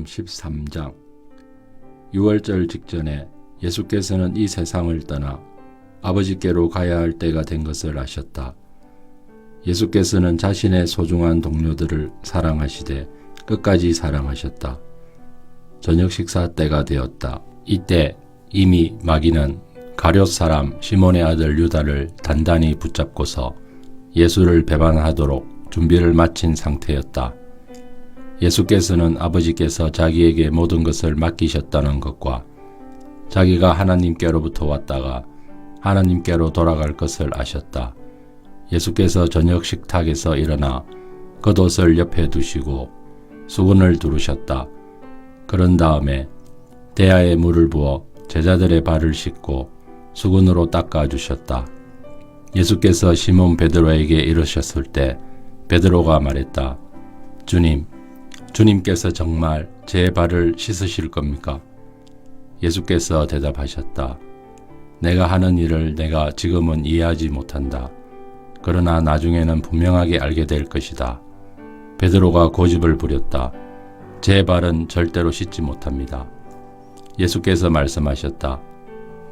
마태복음 13장. 유월절 직전에 예수께서는 이 세상을 떠나 아버지께로 가야 할 때가 된 것을 아셨다. 예수께서는 자신의 소중한 동료들을 사랑하시되 끝까지 사랑하셨다. 저녁 식사 때가 되었다. 이때 이미 마귀는 가룟 사람 시몬의 아들 유다를 단단히 붙잡고서 예수를 배반하도록 준비를 마친 상태였다. 예수께서는 아버지께서 자기에게 모든 것을 맡기셨다는 것과 자기가 하나님께로부터 왔다가 하나님께로 돌아갈 것을 아셨다. 예수께서 저녁 식탁에서 일어나 겉옷을 옆에 두시고 수건을 두르셨다. 그런 다음에 대야에 물을 부어 제자들의 발을 씻고 수건으로 닦아주셨다. 예수께서 시몬 베드로에게 이르셨을 때 베드로가 말했다. 주님께서 정말 제 발을 씻으실 겁니까? 예수께서 대답하셨다. 내가 하는 일을 내가 지금은 이해하지 못한다. 그러나 나중에는 분명하게 알게 될 것이다. 베드로가 고집을 부렸다. 제 발은 절대로 씻지 못합니다. 예수께서 말씀하셨다.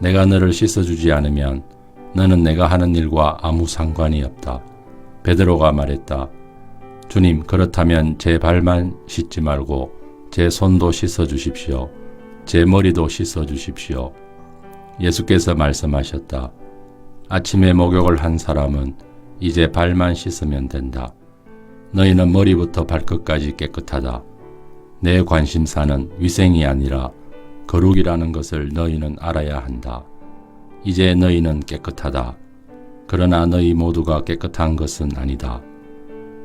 내가 너를 씻어주지 않으면 너는 내가 하는 일과 아무 상관이 없다. 베드로가 말했다. 주님, 그렇다면 제 발만 씻지 말고 제 손도 씻어주십시오. 제 머리도 씻어주십시오. 예수께서 말씀하셨다. 아침에 목욕을 한 사람은 이제 발만 씻으면 된다. 너희는 머리부터 발끝까지 깨끗하다. 내 관심사는 위생이 아니라 거룩이라는 것을 너희는 알아야 한다. 이제 너희는 깨끗하다. 그러나 너희 모두가 깨끗한 것은 아니다.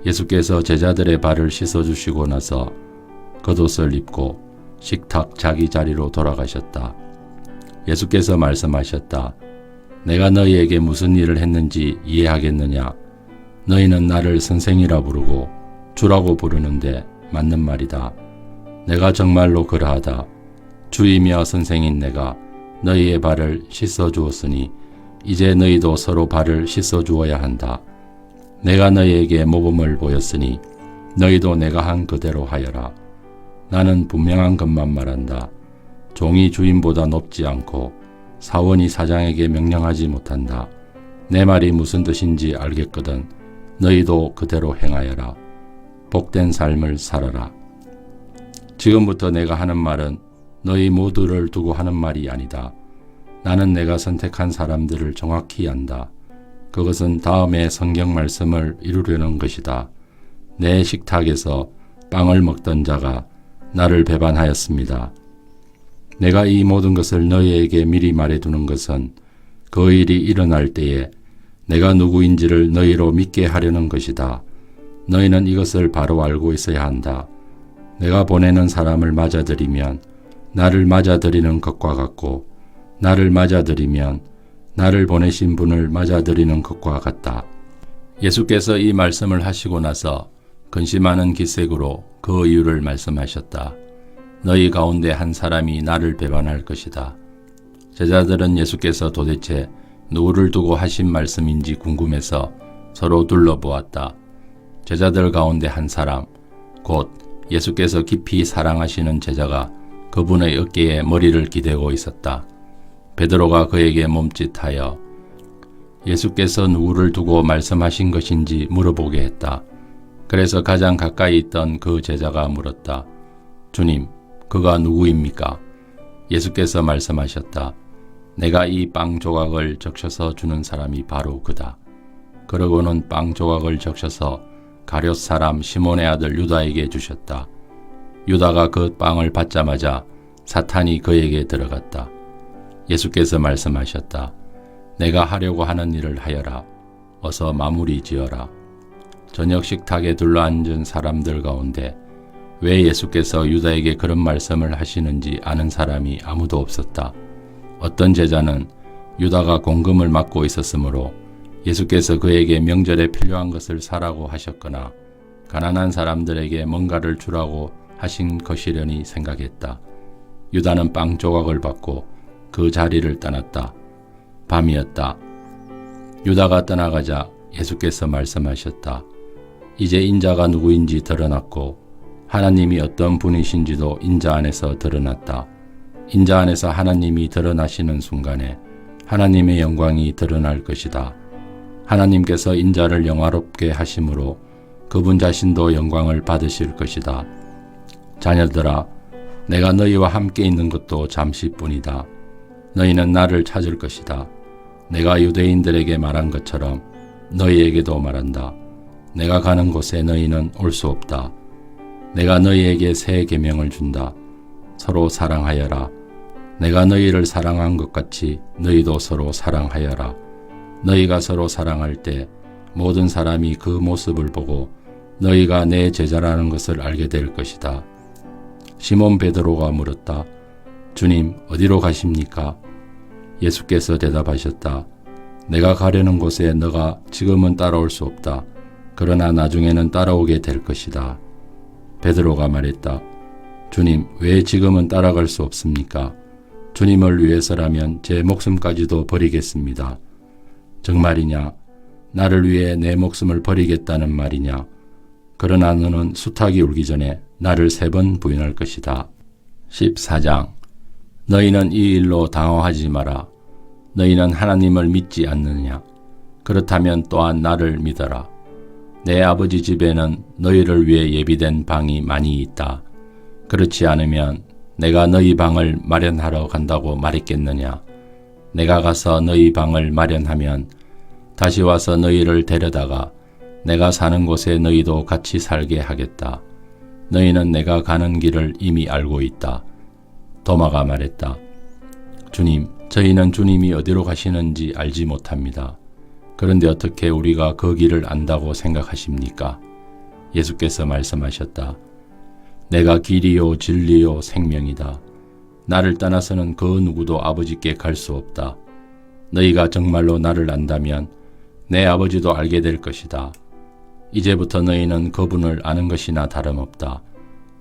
예수께서 제자들의 발을 씻어주시고 나서 겉옷을 입고 식탁 자기 자리로 돌아가셨다. 예수께서 말씀하셨다. 내가 너희에게 무슨 일을 했는지 이해하겠느냐? 너희는 나를 선생이라 부르고 주라고 부르는데 맞는 말이다. 내가 정말로 그러하다. 주이며 선생인 내가 너희의 발을 씻어 주었으니 이제 너희도 서로 발을 씻어 주어야 한다. 내가 너희에게 모범을 보였으니 너희도 내가 한 그대로 하여라. 나는 분명한 것만 말한다. 종이 주인보다 높지 않고 사원이 사장에게 명령하지 못한다. 내 말이 무슨 뜻인지 알겠거든. 너희도 그대로 행하여라. 복된 삶을 살아라. 지금부터 내가 하는 말은 너희 모두를 두고 하는 말이 아니다. 나는 내가 선택한 사람들을 정확히 안다. 그것은 다음의 성경 말씀을 이루려는 것이다. 내 식탁에서 빵을 먹던 자가 나를 배반하였습니다. 내가 이 모든 것을 너희에게 미리 말해두는 것은 그 일이 일어날 때에 내가 누구인지를 너희로 믿게 하려는 것이다. 너희는 이것을 바로 알고 있어야 한다. 내가 보내는 사람을 맞아들이면 나를 맞아들이는 것과 같고 나를 맞아들이면 나를 보내신 분을 맞아들이는 것과 같다. 예수께서 이 말씀을 하시고 나서 근심하는 기색으로 그 이유를 말씀하셨다. 너희 가운데 한 사람이 나를 배반할 것이다. 제자들은 예수께서 도대체 누구를 두고 하신 말씀인지 궁금해서 서로 둘러보았다. 제자들 가운데 한 사람, 곧 예수께서 깊이 사랑하시는 제자가 그분의 어깨에 머리를 기대고 있었다. 베드로가 그에게 몸짓하여 예수께서 누구를 두고 말씀하신 것인지 물어보게 했다. 그래서 가장 가까이 있던 그 제자가 물었다. 주님, 그가 누구입니까? 예수께서 말씀하셨다. 내가 이 빵 조각을 적셔서 주는 사람이 바로 그다. 그러고는 빵 조각을 적셔서 가룟 사람 시몬의 아들 유다에게 주셨다. 유다가 그 빵을 받자마자 사탄이 그에게 들어갔다. 예수께서 말씀하셨다. 내가 하려고 하는 일을 하여라. 어서 마무리 지어라. 저녁 식탁에 둘러앉은 사람들 가운데 왜 예수께서 유다에게 그런 말씀을 하시는지 아는 사람이 아무도 없었다. 어떤 제자는 유다가 공금을 맡고 있었으므로 예수께서 그에게 명절에 필요한 것을 사라고 하셨거나 가난한 사람들에게 뭔가를 주라고 하신 것이려니 생각했다. 유다는 빵 조각을 받고 그 자리를 떠났다. 밤이었다. 유다가 떠나가자 예수께서 말씀하셨다. 이제 인자가 누구인지 드러났고 하나님이 어떤 분이신지도 인자 안에서 드러났다. 인자 안에서 하나님이 드러나시는 순간에 하나님의 영광이 드러날 것이다. 하나님께서 인자를 영화롭게 하심으로 그분 자신도 영광을 받으실 것이다. 자녀들아, 내가 너희와 함께 있는 것도 잠시뿐이다. 너희는 나를 찾을 것이다. 내가 유대인들에게 말한 것처럼 너희에게도 말한다. 내가 가는 곳에 너희는 올 수 없다. 내가 너희에게 새 계명을 준다. 서로 사랑하여라. 내가 너희를 사랑한 것 같이 너희도 서로 사랑하여라. 너희가 서로 사랑할 때 모든 사람이 그 모습을 보고 너희가 내 제자라는 것을 알게 될 것이다. 시몬 베드로가 물었다. 주님, 어디로 가십니까? 예수께서 대답하셨다. 내가 가려는 곳에 너가 지금은 따라올 수 없다. 그러나 나중에는 따라오게 될 것이다. 베드로가 말했다. 주님, 왜 지금은 따라갈 수 없습니까? 주님을 위해서라면 제 목숨까지도 버리겠습니다. 정말이냐? 나를 위해 내 목숨을 버리겠다는 말이냐? 그러나 너는 수탉이 울기 전에 나를 3번 부인할 것이다. 14장. 너희는 이 일로 당황하지 마라. 너희는 하나님을 믿지 않느냐? 그렇다면 또한 나를 믿어라. 내 아버지 집에는 너희를 위해 예비된 방이 많이 있다. 그렇지 않으면 내가 너희 방을 마련하러 간다고 말했겠느냐? 내가 가서 너희 방을 마련하면 다시 와서 너희를 데려다가 내가 사는 곳에 너희도 같이 살게 하겠다. 너희는 내가 가는 길을 이미 알고 있다. 도마가 말했다. 주님, 저희는 주님이 어디로 가시는지 알지 못합니다. 그런데 어떻게 우리가 그 길을 안다고 생각하십니까? 예수께서 말씀하셨다. 내가 길이요 진리요 생명이다. 나를 떠나서는 그 누구도 아버지께 갈 수 없다. 너희가 정말로 나를 안다면 내 아버지도 알게 될 것이다. 이제부터 너희는 그분을 아는 것이나 다름없다.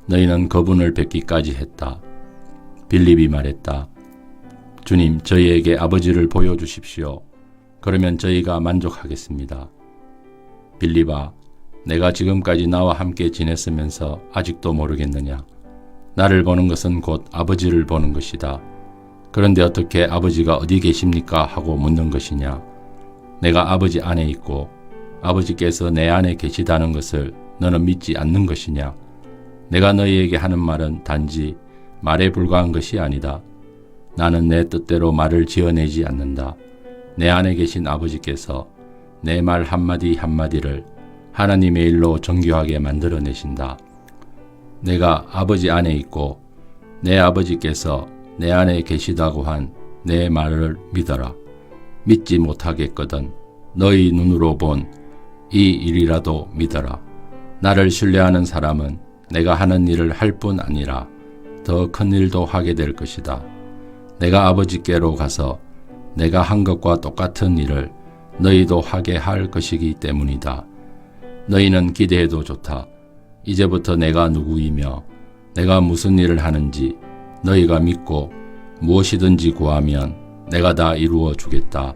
너희는 그분을 뵙기까지 했다. 빌립이 말했다. 주님, 저희에게 아버지를 보여주십시오. 그러면 저희가 만족하겠습니다. 빌립아, 내가 지금까지 나와 함께 지냈으면서 아직도 모르겠느냐? 나를 보는 것은 곧 아버지를 보는 것이다. 그런데 어떻게 아버지가 어디 계십니까? 하고 묻는 것이냐? 내가 아버지 안에 있고 아버지께서 내 안에 계시다는 것을 너는 믿지 않는 것이냐? 내가 너희에게 하는 말은 단지 말에 불과한 것이 아니다. 나는 내 뜻대로 말을 지어내지 않는다. 내 안에 계신 아버지께서 내 말 한마디 한마디를 하나님의 일로 정교하게 만들어내신다. 내가 아버지 안에 있고 내 아버지께서 내 안에 계시다고 한 내 말을 믿어라. 믿지 못하겠거든 너희 눈으로 본 이 일이라도 믿어라. 나를 신뢰하는 사람은 내가 하는 일을 할 뿐 아니라 더 큰 일도 하게 될 것이다. 내가 아버지께로 가서 내가 한 것과 똑같은 일을 너희도 하게 할 것이기 때문이다. 너희는 기대해도 좋다. 이제부터 내가 누구이며 내가 무슨 일을 하는지 너희가 믿고 무엇이든지 구하면 내가 다 이루어 주겠다.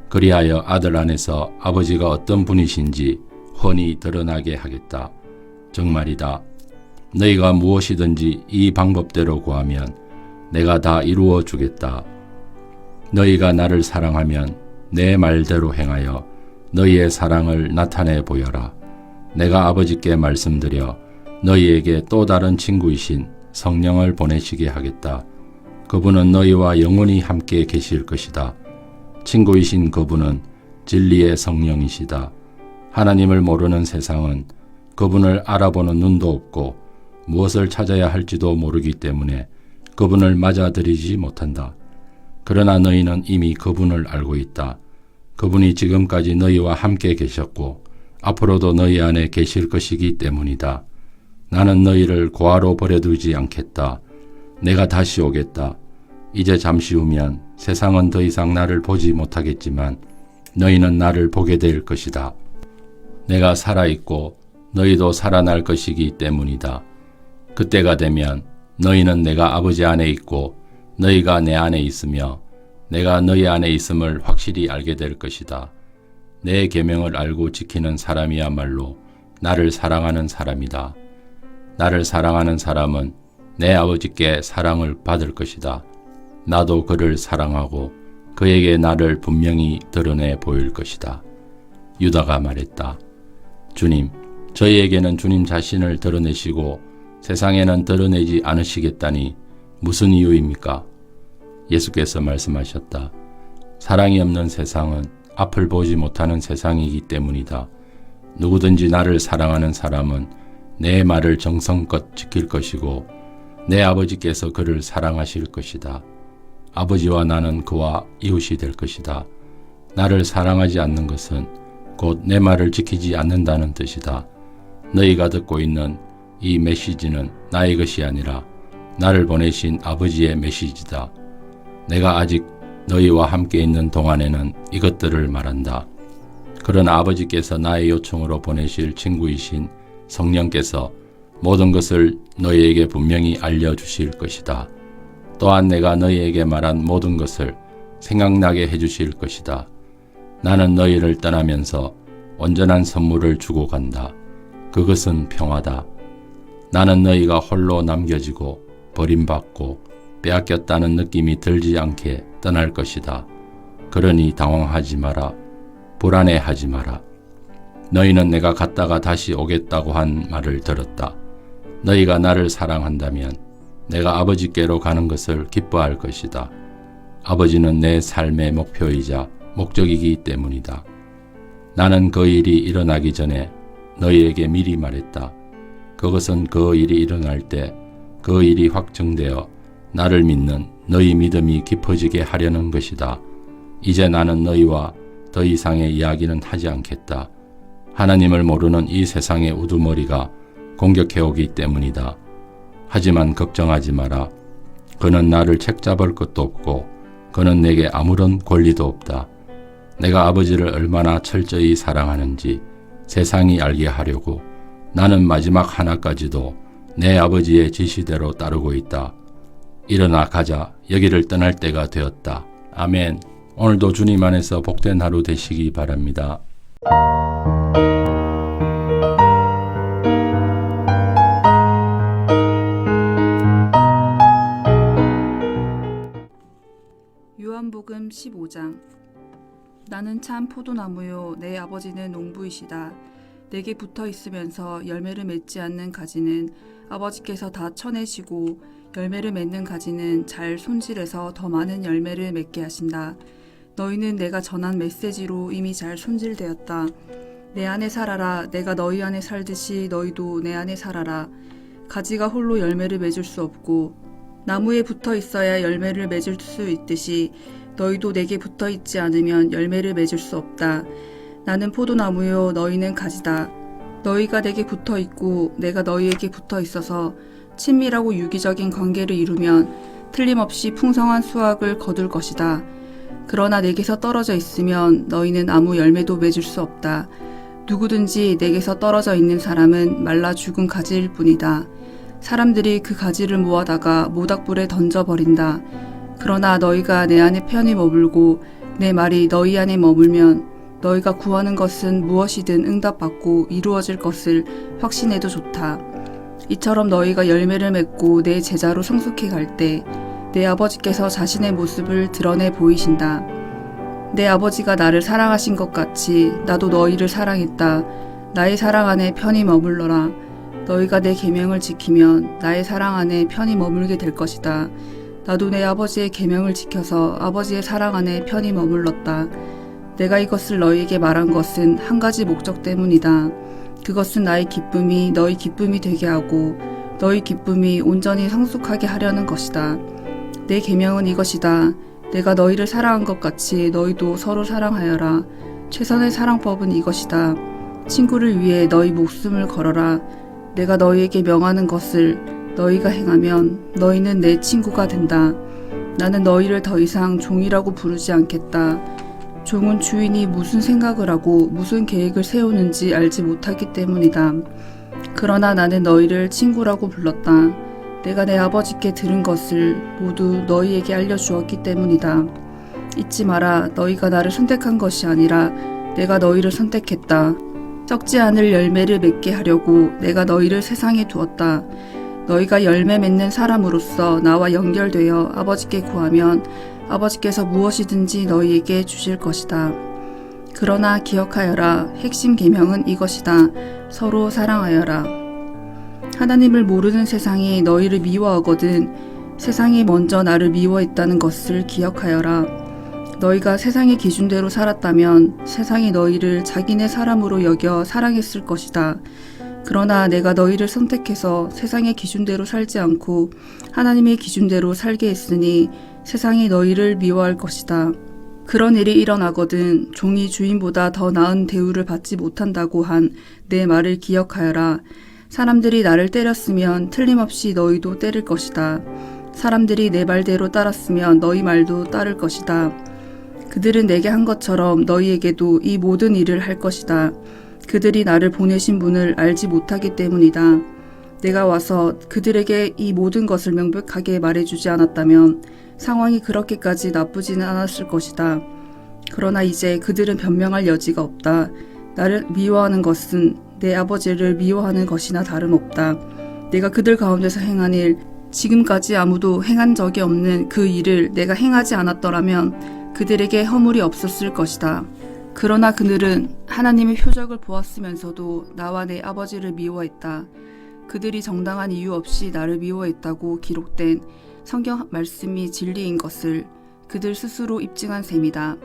그리하여 아들 안에서 아버지가 어떤 분이신지 훤히 드러나게 하겠다. 정말이다. 너희가 무엇이든지 이 방법대로 구하면 내가 다 이루어 주겠다. 너희가 나를 사랑하면 내 말대로 행하여 너희의 사랑을 나타내 보여라. 내가 아버지께 말씀드려 너희에게 또 다른 친구이신 성령을 보내시게 하겠다. 그분은 너희와 영원히 함께 계실 것이다. 친구이신 그분은 진리의 성령이시다. 하나님을 모르는 세상은 그분을 알아보는 눈도 없고 무엇을 찾아야 할지도 모르기 때문에 그분을 맞아들이지 못한다. 그러나 너희는 이미 그분을 알고 있다. 그분이 지금까지 너희와 함께 계셨고 앞으로도 너희 안에 계실 것이기 때문이다. 나는 너희를 고아로 버려두지 않겠다. 내가 다시 오겠다. 이제 잠시 후면 세상은 더 이상 나를 보지 못하겠지만 너희는 나를 보게 될 것이다. 내가 살아있고 너희도 살아날 것이기 때문이다. 그때가 되면 너희는 내가 아버지 안에 있고 너희가 내 안에 있으며 내가 너희 안에 있음을 확실히 알게 될 것이다. 내 계명을 알고 지키는 사람이야말로 나를 사랑하는 사람이다. 나를 사랑하는 사람은 내 아버지께 사랑을 받을 것이다. 나도 그를 사랑하고 그에게 나를 분명히 드러내 보일 것이다. 유다가 말했다. 주님, 저희에게는 주님 자신을 드러내시고 세상에는 드러내지 않으시겠다니 무슨 이유입니까? 예수께서 말씀하셨다. 사랑이 없는 세상은 앞을 보지 못하는 세상이기 때문이다. 누구든지 나를 사랑하는 사람은 내 말을 정성껏 지킬 것이고 내 아버지께서 그를 사랑하실 것이다. 아버지와 나는 그와 이웃이 될 것이다. 나를 사랑하지 않는 것은 곧 내 말을 지키지 않는다는 뜻이다. 너희가 듣고 있는 이 메시지는 나의 것이 아니라 나를 보내신 아버지의 메시지다. 내가 아직 너희와 함께 있는 동안에는 이것들을 말한다. 그러나 아버지께서 나의 요청으로 보내실 친구이신 성령께서 모든 것을 너희에게 분명히 알려주실 것이다. 또한 내가 너희에게 말한 모든 것을 생각나게 해주실 것이다. 나는 너희를 떠나면서 온전한 선물을 주고 간다. 그것은 평화다. 나는 너희가 홀로 남겨지고 버림받고 빼앗겼다는 느낌이 들지 않게 떠날 것이다. 그러니 당황하지 마라. 불안해하지 마라. 너희는 내가 갔다가 다시 오겠다고 한 말을 들었다. 너희가 나를 사랑한다면 내가 아버지께로 가는 것을 기뻐할 것이다. 아버지는 내 삶의 목표이자 목적이기 때문이다. 나는 그 일이 일어나기 전에 너희에게 미리 말했다. 그것은 그 일이 일어날 때 그 일이 확정되어 나를 믿는 너희 믿음이 깊어지게 하려는 것이다. 이제 나는 너희와 더 이상의 이야기는 하지 않겠다. 하나님을 모르는 이 세상의 우두머리가 공격해오기 때문이다. 하지만 걱정하지 마라. 그는 나를 책잡을 것도 없고 그는 내게 아무런 권리도 없다. 내가 아버지를 얼마나 철저히 사랑하는지 세상이 알게 하려고 나는 마지막 하나까지도 내 아버지의 지시대로 따르고 있다. 일어나 가자. 여기를 떠날 때가 되었다. 아멘. 오늘도 주님 안에서 복된 하루 되시기 바랍니다. 요한복음 15장. 나는 참 포도나무요 내 아버지는 농부이시다. 내게 붙어 있으면서 열매를 맺지 않는 가지는 아버지께서 다 쳐내시고 열매를 맺는 가지는 잘 손질해서 더 많은 열매를 맺게 하신다. 너희는 내가 전한 메시지로 이미 잘 손질되었다. 내 안에 살아라. 내가 너희 안에 살듯이 너희도 내 안에 살아라. 가지가 홀로 열매를 맺을 수 없고 나무에 붙어 있어야 열매를 맺을 수 있듯이 너희도 내게 붙어 있지 않으면 열매를 맺을 수 없다. 나는 포도나무요 너희는 가지다. 너희가 내게 붙어 있고 내가 너희에게 붙어 있어서 친밀하고 유기적인 관계를 이루면 틀림없이 풍성한 수확을 거둘 것이다. 그러나 내게서 떨어져 있으면 너희는 아무 열매도 맺을 수 없다. 누구든지 내게서 떨어져 있는 사람은 말라 죽은 가지일 뿐이다. 사람들이 그 가지를 모아다가 모닥불에 던져버린다. 그러나 너희가 내 안에 편히 머물고 내 말이 너희 안에 머물면 너희가 구하는 것은 무엇이든 응답받고 이루어질 것을 확신해도 좋다. 이처럼 너희가 열매를 맺고 내 제자로 성숙해 갈 때 내 아버지께서 자신의 모습을 드러내 보이신다. 내 아버지가 나를 사랑하신 것 같이 나도 너희를 사랑했다. 나의 사랑 안에 편히 머물러라. 너희가 내 계명을 지키면 나의 사랑 안에 편히 머물게 될 것이다. 나도 내 아버지의 계명을 지켜서 아버지의 사랑 안에 편히 머물렀다. 내가 이것을 너희에게 말한 것은 한 가지 목적 때문이다. 그것은 나의 기쁨이 너희 기쁨이 되게 하고 너희 기쁨이 온전히 성숙하게 하려는 것이다. 내 계명은 이것이다. 내가 너희를 사랑한 것 같이 너희도 서로 사랑하여라. 최선의 사랑법은 이것이다. 친구를 위해 너희 목숨을 걸어라. 내가 너희에게 명하는 것을 너희가 행하면 너희는 내 친구가 된다. 나는 너희를 더 이상 종이라고 부르지 않겠다. 종은 주인이 무슨 생각을 하고 무슨 계획을 세우는지 알지 못하기 때문이다. 그러나 나는 너희를 친구라고 불렀다. 내가 내 아버지께 들은 것을 모두 너희에게 알려주었기 때문이다. 잊지 마라. 너희가 나를 선택한 것이 아니라 내가 너희를 선택했다. 썩지 않을 열매를 맺게 하려고 내가 너희를 세상에 두었다. 너희가 열매 맺는 사람으로서 나와 연결되어 아버지께 구하면 아버지께서 무엇이든지 너희에게 주실 것이다. 그러나 기억하여라. 핵심 계명은 이것이다. 서로 사랑하여라. 하나님을 모르는 세상이 너희를 미워하거든 세상이 먼저 나를 미워했다는 것을 기억하여라. 너희가 세상의 기준대로 살았다면 세상이 너희를 자기네 사람으로 여겨 사랑했을 것이다. 그러나 내가 너희를 선택해서 세상의 기준대로 살지 않고 하나님의 기준대로 살게 했으니 세상이 너희를 미워할 것이다. 그런 일이 일어나거든 종이 주인보다 더 나은 대우를 받지 못한다고 한 내 말을 기억하여라. 사람들이 나를 때렸으면 틀림없이 너희도 때릴 것이다. 사람들이 내 말대로 따랐으면 너희 말도 따를 것이다. 그들은 내게 한 것처럼 너희에게도 이 모든 일을 할 것이다. 그들이 나를 보내신 분을 알지 못하기 때문이다. 내가 와서 그들에게 이 모든 것을 명백하게 말해주지 않았다면 상황이 그렇게까지 나쁘지는 않았을 것이다. 그러나 이제 그들은 변명할 여지가 없다. 나를 미워하는 것은 내 아버지를 미워하는 것이나 다름없다. 내가 그들 가운데서 행한 일, 지금까지 아무도 행한 적이 없는 그 일을 내가 행하지 않았더라면 그들에게 허물이 없었을 것이다. 그러나 그들은 하나님의 표적을 보았으면서도 나와 내 아버지를 미워했다. 그들이 정당한 이유 없이 나를 미워했다고 기록된 성경 말씀이 진리인 것을 그들 스스로 입증한 셈이다.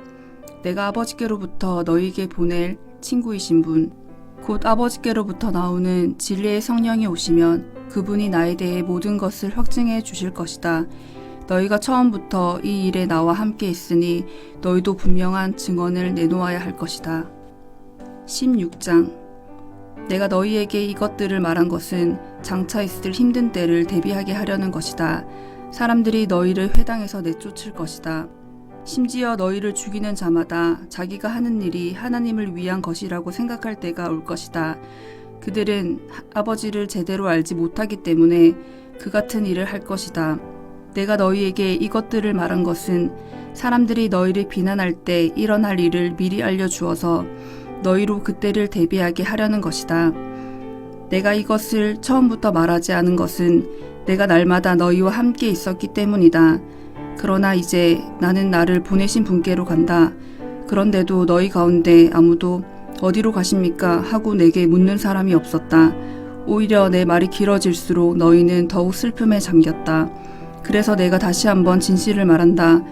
내가 아버지께로부터 너희에게 보낼 친구이신 분, 곧 아버지께로부터 나오는 진리의 성령이 오시면 그분이 나에 대해 모든 것을 확증해 주실 것이다. 너희가 처음부터 이 일에 나와 함께 있으니 너희도 분명한 증언을 내놓아야 할 것이다. 16장. 내가 너희에게 이것들을 말한 것은 장차 있을 힘든 때를 대비하게 하려는 것이다. 사람들이 너희를 회당에서 내쫓을 것이다. 심지어 너희를 죽이는 자마다 자기가 하는 일이 하나님을 위한 것이라고 생각할 때가 올 것이다. 그들은 아버지를 제대로 알지 못하기 때문에 그 같은 일을 할 것이다. 내가 너희에게 이것들을 말한 것은 사람들이 너희를 비난할 때 일어날 일을 미리 알려주어서 너희로 그때를 대비하게 하려는 것이다. 내가 이것을 처음부터 말하지 않은 것은 내가 날마다 너희와 함께 있었기 때문이다. 그러나 이제 나는 나를 보내신 분께로 간다. 그런데도 너희 가운데 아무도 어디로 가십니까? 하고 내게 묻는 사람이 없었다. 오히려 내 말이 길어질수록 너희는 더욱 슬픔에 잠겼다. 그래서 내가 다시 한번 진실을 말한다.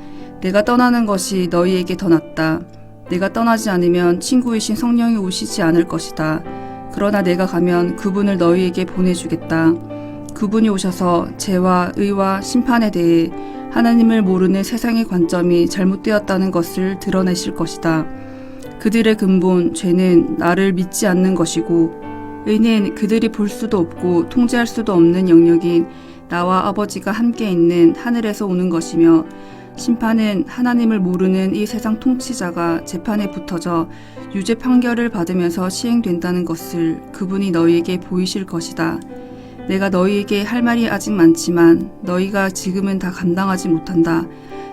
내가 떠나는 것이 너희에게 더 낫다. 내가 떠나지 않으면 친구이신 성령이 오시지 않을 것이다. 그러나 내가 가면 그분을 너희에게 보내주겠다. 그분이 오셔서 죄와 의와 심판에 대해 하나님을 모르는 세상의 관점이 잘못되었다는 것을 드러내실 것이다. 그들의 근본 죄는 나를 믿지 않는 것이고 의는 그들이 볼 수도 없고 통제할 수도 없는 영역인 나와 아버지가 함께 있는 하늘에서 오는 것이며 심판은 하나님을 모르는 이 세상 통치자가 재판에 붙어져 유죄 판결을 받으면서 시행된다는 것을 그분이 너희에게 보이실 것이다. 내가 너희에게 할 말이 아직 많지만 너희가 지금은 다 감당하지 못한다.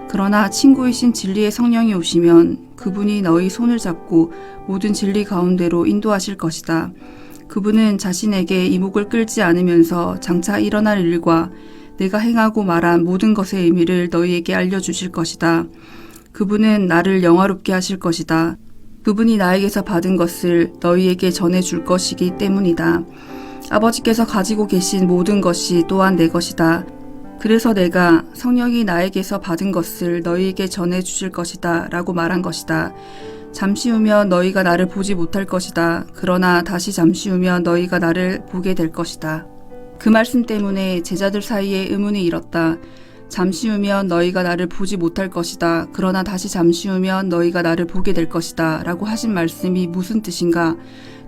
그러나 친구이신 진리의 성령이 오시면 그분이 너희 손을 잡고 모든 진리 가운데로 인도하실 것이다. 그분은 자신에게 이목을 끌지 않으면서 장차 일어날 일과 내가 행하고 말한 모든 것의 의미를 너희에게 알려주실 것이다. 그분은 나를 영화롭게 하실 것이다. 그분이 나에게서 받은 것을 너희에게 전해줄 것이기 때문이다. 아버지께서 가지고 계신 모든 것이 또한 내 것이다. 그래서 내가 성령이 나에게서 받은 것을 너희에게 전해주실 것이다 라고 말한 것이다. 잠시 후면 너희가 나를 보지 못할 것이다. 그러나 다시 잠시 후면 너희가 나를 보게 될 것이다. 그 말씀 때문에 제자들 사이에 의문이 일었다. 잠시 후면 너희가 나를 보지 못할 것이다. 그러나 다시 잠시 후면 너희가 나를 보게 될 것이다 라고 하신 말씀이 무슨 뜻인가?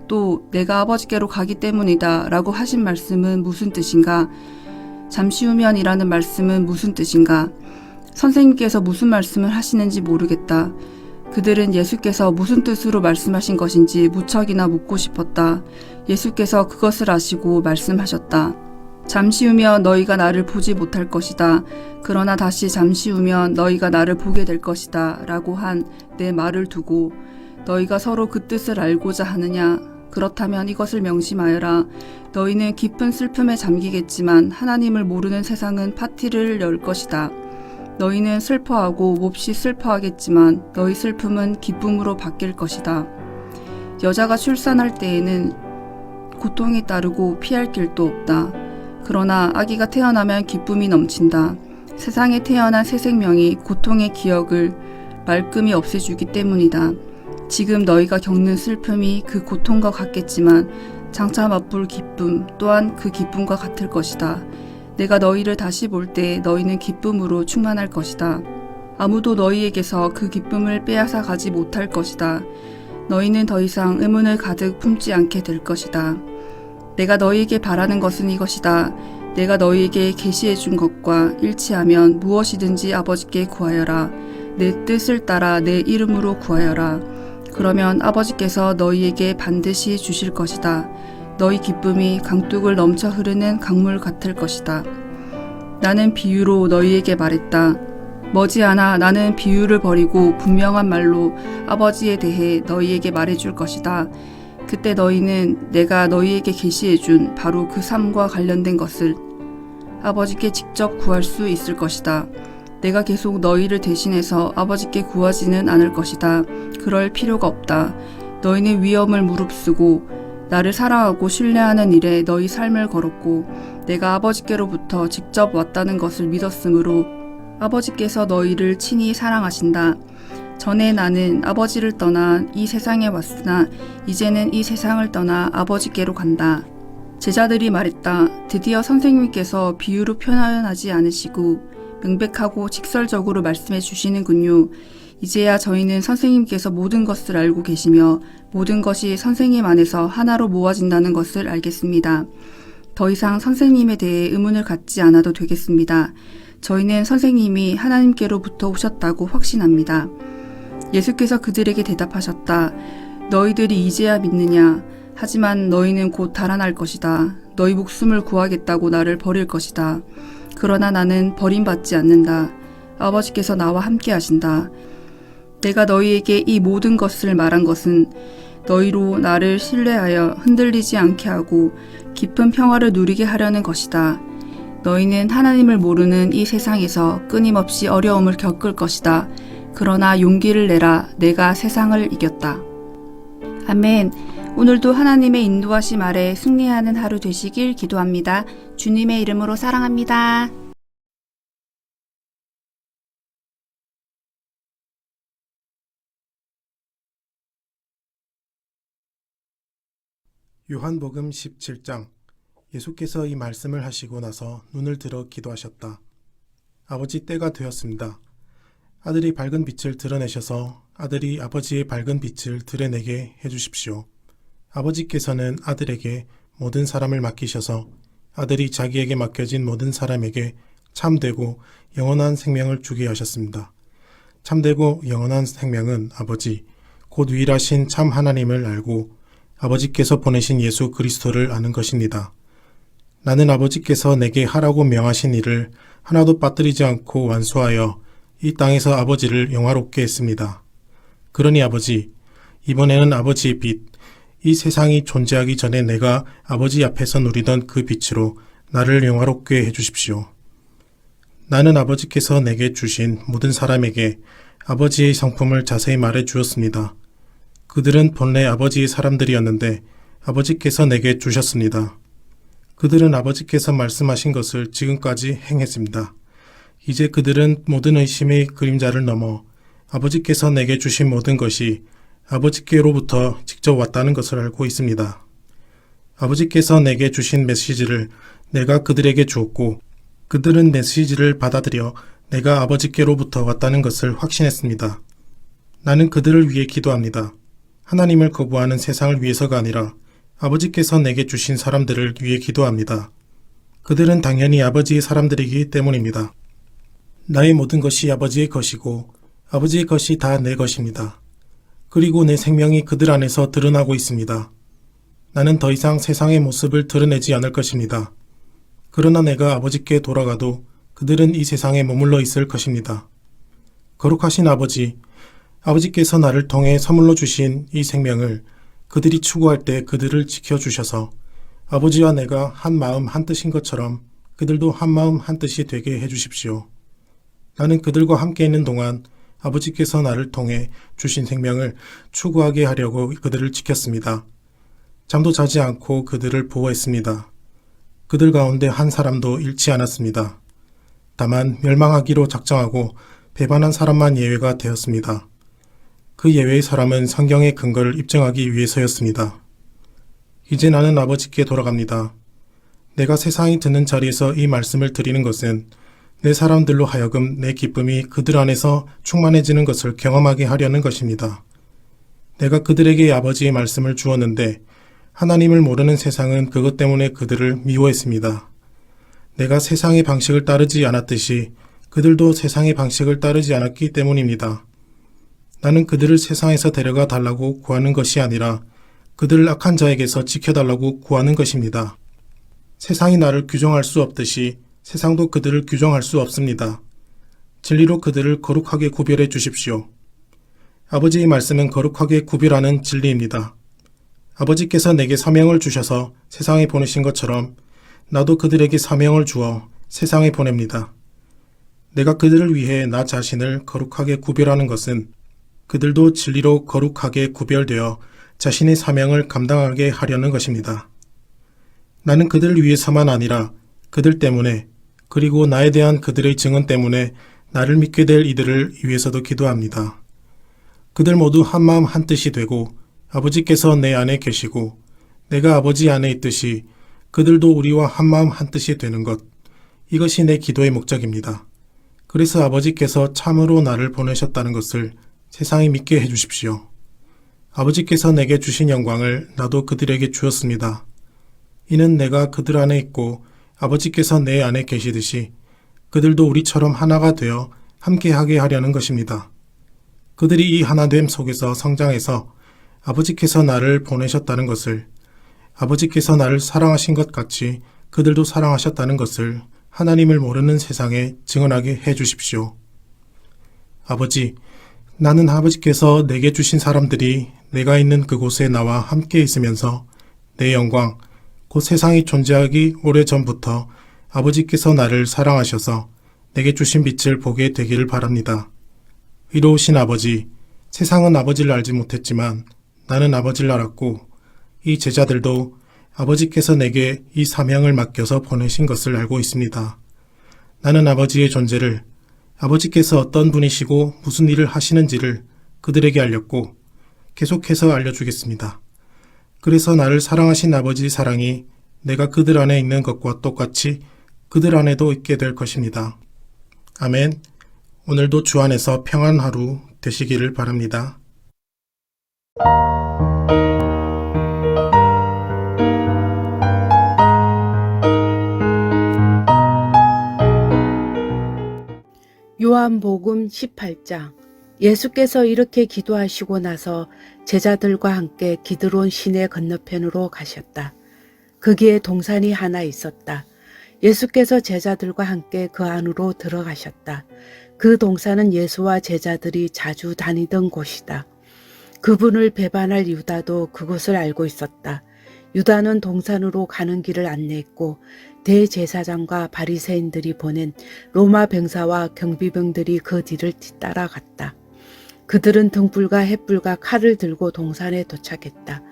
또 내가 아버지께로 가기 때문이다 라고 하신 말씀은 무슨 뜻인가? 잠시 후면이라는 말씀은 무슨 뜻인가? 선생님께서 무슨 말씀을 하시는지 모르겠다. 그들은 예수께서 무슨 뜻으로 말씀하신 것인지 무척이나 묻고 싶었다. 예수께서 그것을 아시고 말씀하셨다. 잠시 후면 너희가 나를 보지 못할 것이다. 그러나 다시 잠시 후면 너희가 나를 보게 될 것이다 라고 한 내 말을 두고 너희가 서로 그 뜻을 알고자 하느냐? 그렇다면 이것을 명심하여라. 너희는 깊은 슬픔에 잠기겠지만 하나님을 모르는 세상은 파티를 열 것이다. 너희는 슬퍼하고 몹시 슬퍼하겠지만 너희 슬픔은 기쁨으로 바뀔 것이다. 여자가 출산할 때에는 고통이 따르고 피할 길도 없다. 그러나 아기가 태어나면 기쁨이 넘친다. 세상에 태어난 새 생명이 고통의 기억을 말끔히 없애주기 때문이다. 지금 너희가 겪는 슬픔이 그 고통과 같겠지만 장차 맛볼 기쁨 또한 그 기쁨과 같을 것이다. 내가 너희를 다시 볼 때 너희는 기쁨으로 충만할 것이다. 아무도 너희에게서 그 기쁨을 빼앗아 가지 못할 것이다. 너희는 더 이상 의문을 가득 품지 않게 될 것이다. 내가 너희에게 바라는 것은 이것이다. 내가 너희에게 계시해 준 것과 일치하면 무엇이든지 아버지께 구하여라. 내 뜻을 따라 내 이름으로 구하여라. 그러면 아버지께서 너희에게 반드시 주실 것이다. 너희 기쁨이 강둑을 넘쳐 흐르는 강물 같을 것이다. 나는 비유로 너희에게 말했다. 머지않아 나는 비유를 버리고 분명한 말로 아버지에 대해 너희에게 말해줄 것이다. 그때 너희는 내가 너희에게 계시해준 바로 그 삶과 관련된 것을 아버지께 직접 구할 수 있을 것이다. 내가 계속 너희를 대신해서 아버지께 구하지는 않을 것이다. 그럴 필요가 없다. 너희는 위험을 무릅쓰고 나를 사랑하고 신뢰하는 일에 너희 삶을 걸었고 내가 아버지께로부터 직접 왔다는 것을 믿었으므로 아버지께서 너희를 친히 사랑하신다. 전에 나는 아버지를 떠나 이 세상에 왔으나 이제는 이 세상을 떠나 아버지께로 간다. 제자들이 말했다. 드디어 선생님께서 비유로 표현하지 않으시고 명백하고 직설적으로 말씀해 주시는군요. 이제야 저희는 선생님께서 모든 것을 알고 계시며 모든 것이 선생님 안에서 하나로 모아진다는 것을 알겠습니다. 더 이상 선생님에 대해 의문을 갖지 않아도 되겠습니다. 저희는 선생님이 하나님께로부터 오셨다고 확신합니다. 예수께서 그들에게 대답하셨다. 너희들이 이제야 믿느냐? 하지만 너희는 곧 달아날 것이다. 너희 목숨을 구하겠다고 나를 버릴 것이다. 그러나 나는 버림받지 않는다. 아버지께서 나와 함께 하신다. 내가 너희에게 이 모든 것을 말한 것은 너희로 나를 신뢰하여 흔들리지 않게 하고 깊은 평화를 누리게 하려는 것이다. 너희는 하나님을 모르는 이 세상에서 끊임없이 어려움을 겪을 것이다. 그러나 용기를 내라. 내가 세상을 이겼다. 아멘. 오늘도 하나님의 인도하심 아래 승리하는 하루 되시길 기도합니다. 주님의 이름으로 사랑합니다. 요한복음 17장. 예수께서 이 말씀을 하시고 나서 눈을 들어 기도하셨다. 아버지, 때가 되었습니다. 아들이 밝은 빛을 드러내셔서 아들이 아버지의 밝은 빛을 드러내게 해주십시오. 아버지께서는 아들에게 모든 사람을 맡기셔서 아들이 자기에게 맡겨진 모든 사람에게 참되고 영원한 생명을 주게 하셨습니다. 참되고 영원한 생명은 아버지, 곧 유일하신 참 하나님을 알고 아버지께서 보내신 예수 그리스도를 아는 것입니다. 나는 아버지께서 내게 하라고 명하신 일을 하나도 빠뜨리지 않고 완수하여 이 땅에서 아버지를 영화롭게 했습니다. 그러니 아버지, 이번에는 아버지의 빛, 이 세상이 존재하기 전에 내가 아버지 앞에서 누리던 그 빛으로 나를 영화롭게 해주십시오. 나는 아버지께서 내게 주신 모든 사람에게 아버지의 성품을 자세히 말해 주었습니다. 그들은 본래 아버지의 사람들이었는데 아버지께서 내게 주셨습니다. 그들은 아버지께서 말씀하신 것을 지금까지 행했습니다. 이제 그들은 모든 의심의 그림자를 넘어 아버지께서 내게 주신 모든 것이 아버지께로부터 직접 왔다는 것을 알고 있습니다. 아버지께서 내게 주신 메시지를 내가 그들에게 주었고 그들은 메시지를 받아들여 내가 아버지께로부터 왔다는 것을 확신했습니다. 나는 그들을 위해 기도합니다. 하나님을 거부하는 세상을 위해서가 아니라 아버지께서 내게 주신 사람들을 위해 기도합니다. 그들은 당연히 아버지의 사람들이기 때문입니다. 나의 모든 것이 아버지의 것이고 아버지의 것이 다 내 것입니다. 그리고 내 생명이 그들 안에서 드러나고 있습니다. 나는 더 이상 세상의 모습을 드러내지 않을 것입니다. 그러나 내가 아버지께 돌아가도 그들은 이 세상에 머물러 있을 것입니다. 거룩하신 아버지, 아버지께서 나를 통해 선물로 주신 이 생명을 그들이 추구할 때 그들을 지켜주셔서 아버지와 내가 한 마음 한 뜻인 것처럼 그들도 한 마음 한 뜻이 되게 해주십시오. 나는 그들과 함께 있는 동안 아버지께서 나를 통해 주신 생명을 추구하게 하려고 그들을 지켰습니다. 잠도 자지 않고 그들을 보호했습니다. 그들 가운데 한 사람도 잃지 않았습니다. 다만 멸망하기로 작정하고 배반한 사람만 예외가 되었습니다. 그 예외의 사람은 성경의 근거를 입증하기 위해서였습니다. 이제 나는 아버지께 돌아갑니다. 내가 세상이 듣는 자리에서 이 말씀을 드리는 것은 내 사람들로 하여금 내 기쁨이 그들 안에서 충만해지는 것을 경험하게 하려는 것입니다. 내가 그들에게 아버지의 말씀을 주었는데 하나님을 모르는 세상은 그것 때문에 그들을 미워했습니다. 내가 세상의 방식을 따르지 않았듯이 그들도 세상의 방식을 따르지 않았기 때문입니다. 나는 그들을 세상에서 데려가 달라고 구하는 것이 아니라 그들을 악한 자에게서 지켜달라고 구하는 것입니다. 세상이 나를 규정할 수 없듯이 세상도 그들을 규정할 수 없습니다. 진리로 그들을 거룩하게 구별해 주십시오. 아버지의 말씀은 거룩하게 구별하는 진리입니다. 아버지께서 내게 사명을 주셔서 세상에 보내신 것처럼 나도 그들에게 사명을 주어 세상에 보냅니다. 내가 그들을 위해 나 자신을 거룩하게 구별하는 것은 그들도 진리로 거룩하게 구별되어 자신의 사명을 감당하게 하려는 것입니다. 나는 그들을 위해서만 아니라 그들 때문에 그리고 나에 대한 그들의 증언 때문에 나를 믿게 될 이들을 위해서도 기도합니다. 그들 모두 한마음 한뜻이 되고 아버지께서 내 안에 계시고 내가 아버지 안에 있듯이 그들도 우리와 한마음 한뜻이 되는 것, 이것이 내 기도의 목적입니다. 그래서 아버지께서 참으로 나를 보내셨다는 것을 세상이 믿게 해주십시오. 아버지께서 내게 주신 영광을 나도 그들에게 주었습니다. 이는 내가 그들 안에 있고 아버지께서 내 안에 계시듯이 그들도 우리처럼 하나가 되어 함께하게 하려는 것입니다. 그들이 이 하나됨 속에서 성장해서 아버지께서 나를 보내셨다는 것을, 아버지께서 나를 사랑하신 것 같이 그들도 사랑하셨다는 것을 하나님을 모르는 세상에 증언하게 해 주십시오. 아버지, 나는 아버지께서 내게 주신 사람들이 내가 있는 그곳에 나와 함께 있으면서 내 영광, 곧 세상이 존재하기 오래전부터 아버지께서 나를 사랑하셔서 내게 주신 빛을 보게 되기를 바랍니다. 의로우신 아버지, 세상은 아버지를 알지 못했지만 나는 아버지를 알았고 이 제자들도 아버지께서 내게 이 사명을 맡겨서 보내신 것을 알고 있습니다. 나는 아버지의 존재를, 아버지께서 어떤 분이시고 무슨 일을 하시는지를 그들에게 알렸고 계속해서 알려주겠습니다. 그래서 나를 사랑하신 아버지의 사랑이 내가 그들 안에 있는 것과 똑같이 그들 안에도 있게 될 것입니다. 아멘. 오늘도 주 안에서 평안한 하루 되시기를 바랍니다. 요한복음 18장. 예수께서 이렇게 기도하시고 나서 제자들과 함께 기드론 시내 건너편으로 가셨다. 거기에 동산이 하나 있었다. 예수께서 제자들과 함께 그 안으로 들어가셨다. 그 동산은 예수와 제자들이 자주 다니던 곳이다. 그분을 배반할 유다도 그곳을 알고 있었다. 유다는 동산으로 가는 길을 안내했고 대제사장과 바리새인들이 보낸 로마 병사와 경비병들이 그 뒤를 따라갔다. 그들은 등불과 햇불과 칼을 들고 동산에 도착했다.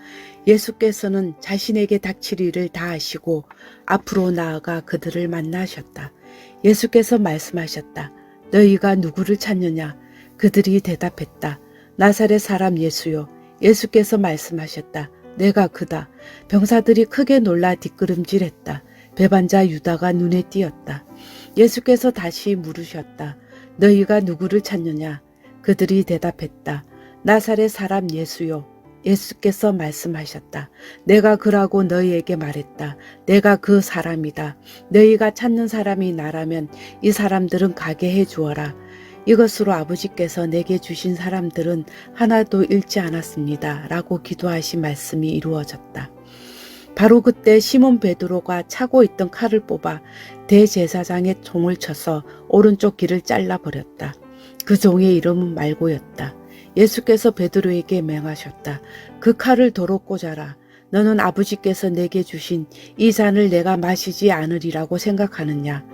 예수께서는 자신에게 닥칠 일을 다 하시고 앞으로 나아가 그들을 만나셨다. 예수께서 말씀하셨다. 너희가 누구를 찾느냐? 그들이 대답했다. 나사렛 사람 예수요. 예수께서 말씀하셨다. 내가 그다. 병사들이 크게 놀라 뒷걸음질했다. 배반자 유다가 눈에 띄었다. 예수께서 다시 물으셨다. 너희가 누구를 찾느냐? 그들이 대답했다. 나사렛 사람 예수요. 예수께서 말씀하셨다. 내가 그라고 너희에게 말했다. 내가 그 사람이다. 너희가 찾는 사람이 나라면 이 사람들은 가게 해 주어라. 이것으로 아버지께서 내게 주신 사람들은 하나도 잃지 않았습니다. 라고 기도하신 말씀이 이루어졌다. 바로 그때 시몬 베드로가 차고 있던 칼을 뽑아 대제사장의 총을 쳐서 오른쪽 귀를 잘라버렸다. 그 종의 이름은 말고였다. 예수께서 베드로에게 맹하셨다. 그 칼을 도로 꽂아라. 너는 아버지께서 내게 주신 이 잔을 내가 마시지 않으리라고 생각하느냐.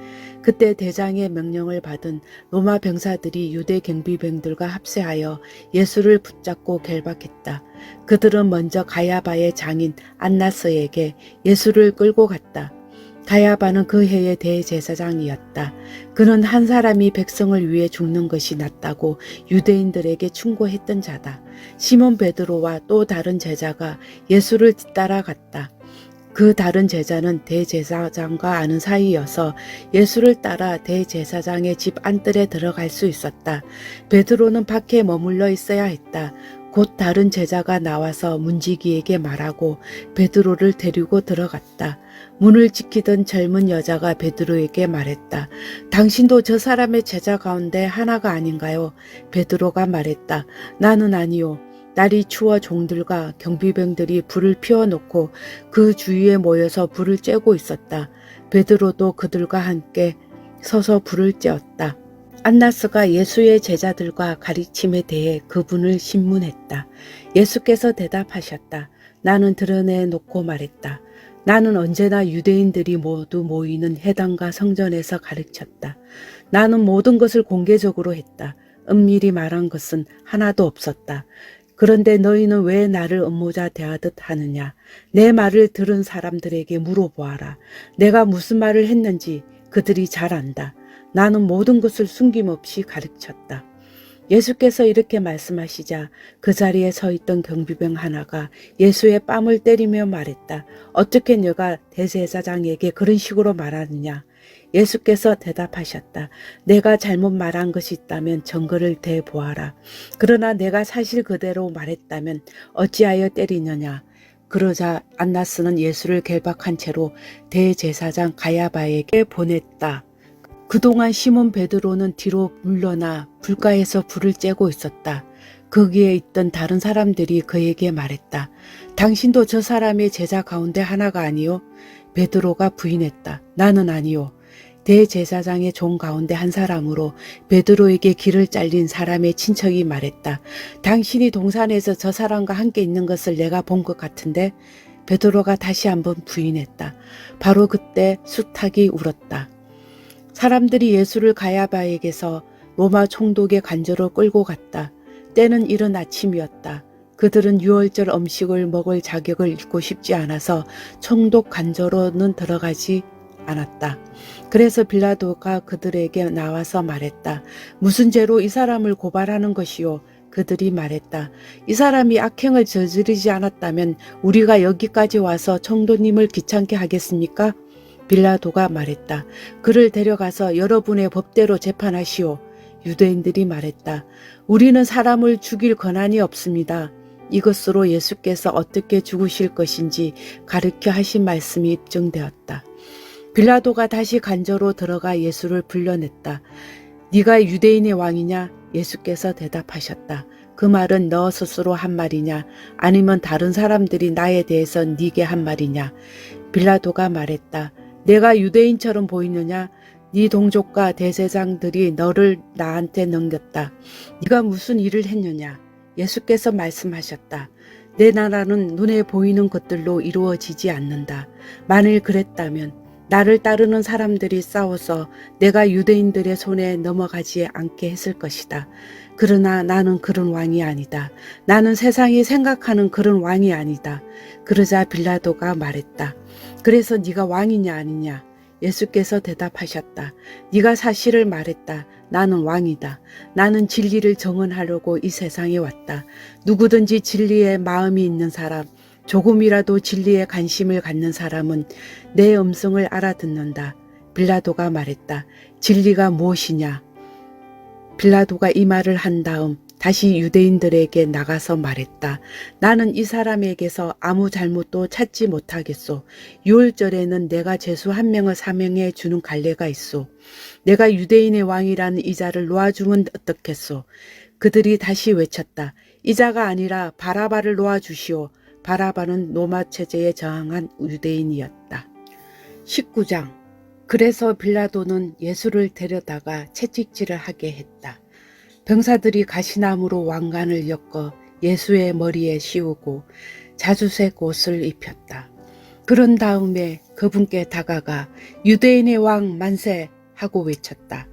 그때 대장의 명령을 받은 로마 병사들이 유대 경비병들과 합세하여 예수를 붙잡고 결박했다. 그들은 먼저 가야바의 장인 안나스에게 예수를 끌고 갔다. 가야바는 그 해의 대제사장이었다. 그는 한 사람이 백성을 위해 죽는 것이 낫다고 유대인들에게 충고했던 자다. 시몬 베드로와 또 다른 제자가 예수를 뒤따라 갔다. 그 다른 제자는 대제사장과 아는 사이여서 예수를 따라 대제사장의 집 안뜰에 들어갈 수 있었다. 베드로는 밖에 머물러 있어야 했다. 곧 다른 제자가 나와서 문지기에게 말하고 베드로를 데리고 들어갔다. 문을 지키던 젊은 여자가 베드로에게 말했다. 당신도 저 사람의 제자 가운데 하나가 아닌가요? 베드로가 말했다. 나는 아니요. 날이 추워 종들과 경비병들이 불을 피워놓고 그 주위에 모여서 불을 쬐고 있었다. 베드로도 그들과 함께 서서 불을 쬐었다. 안나스가 예수의 제자들과 가르침에 대해 그분을 신문했다. 예수께서 대답하셨다. 나는 드러내놓고 말했다. 나는 언제나 유대인들이 모두 모이는 회당과 성전에서 가르쳤다. 나는 모든 것을 공개적으로 했다. 은밀히 말한 것은 하나도 없었다. 그런데 너희는 왜 나를 음모자 대하듯 하느냐. 내 말을 들은 사람들에게 물어보아라. 내가 무슨 말을 했는지 그들이 잘 안다. 나는 모든 것을 숨김없이 가르쳤다. 예수께서 이렇게 말씀하시자 그 자리에 서 있던 경비병 하나가 예수의 뺨을 때리며 말했다. 어떻게 너가 대제사장에게 그런 식으로 말하느냐. 예수께서 대답하셨다. 내가 잘못 말한 것이 있다면 증거를 대보아라. 그러나 내가 사실 그대로 말했다면 어찌하여 때리느냐. 그러자 안나스는 예수를 결박한 채로 대제사장 가야바에게 보냈다. 그동안 시몬 베드로는 뒤로 물러나 불가에서 불을 쬐고 있었다. 거기에 있던 다른 사람들이 그에게 말했다. 당신도 저 사람의 제자 가운데 하나가 아니요? 베드로가 부인했다. 나는 아니요. 대제사장의 종 가운데 한 사람으로 베드로에게 길을 잘린 사람의 친척이 말했다. 당신이 동산에서 저 사람과 함께 있는 것을 내가 본 것 같은데? 베드로가 다시 한번 부인했다. 바로 그때 수탉이 울었다. 사람들이 예수를 가야바에게서 로마 총독의 관저로 끌고 갔다. 때는 이른 아침이었다. 그들은 유월절 음식을 먹을 자격을 잃고 싶지 않아서 총독 관저로는 들어가지 않았다. 그래서 빌라도가 그들에게 나와서 말했다. 무슨 죄로 이 사람을 고발하는 것이요? 그들이 말했다. 이 사람이 악행을 저지르지 않았다면 우리가 여기까지 와서 총독님을 귀찮게 하겠습니까? 빌라도가 말했다. 그를 데려가서 여러분의 법대로 재판하시오. 유대인들이 말했다. 우리는 사람을 죽일 권한이 없습니다. 이것으로 예수께서 어떻게 죽으실 것인지 가르쳐 하신 말씀이 입증되었다. 빌라도가 다시 관저로 들어가 예수를 불러냈다. 네가 유대인의 왕이냐? 예수께서 대답하셨다. 그 말은 너 스스로 한 말이냐? 아니면 다른 사람들이 나에 대해서 네게 한 말이냐? 빌라도가 말했다. 내가 유대인처럼 보이느냐? 네 동족과 대제사장들이 너를 나한테 넘겼다. 네가 무슨 일을 했느냐? 예수께서 말씀하셨다. 내 나라는 눈에 보이는 것들로 이루어지지 않는다. 만일 그랬다면 나를 따르는 사람들이 싸워서 내가 유대인들의 손에 넘어가지 않게 했을 것이다. 그러나 나는 그런 왕이 아니다. 나는 세상이 생각하는 그런 왕이 아니다. 그러자 빌라도가 말했다. 그래서 네가 왕이냐 아니냐? 예수께서 대답하셨다. 네가 사실을 말했다. 나는 왕이다. 나는 진리를 정언하려고 이 세상에 왔다. 누구든지 진리에 마음이 있는 사람, 조금이라도 진리에 관심을 갖는 사람은 내 음성을 알아듣는다. 빌라도가 말했다. 진리가 무엇이냐? 빌라도가 이 말을 한 다음 다시 유대인들에게 나가서 말했다. 나는 이 사람에게서 아무 잘못도 찾지 못하겠소. 유월절에는 내가 죄수 한 명을 사명해 주는 관례가 있소. 내가 유대인의 왕이라는 이자를 놓아주면 어떻겠소. 그들이 다시 외쳤다. 이자가 아니라 바라바를 놓아주시오. 바라바는 로마 체제에 저항한 유대인이었다. 19장. 그래서 빌라도는 예수를 데려다가 채찍질을 하게 했다. 병사들이 가시나무로 왕관을 엮어 예수의 머리에 씌우고 자주색 옷을 입혔다. 그런 다음에 그분께 다가가 유대인의 왕 만세 하고 외쳤다.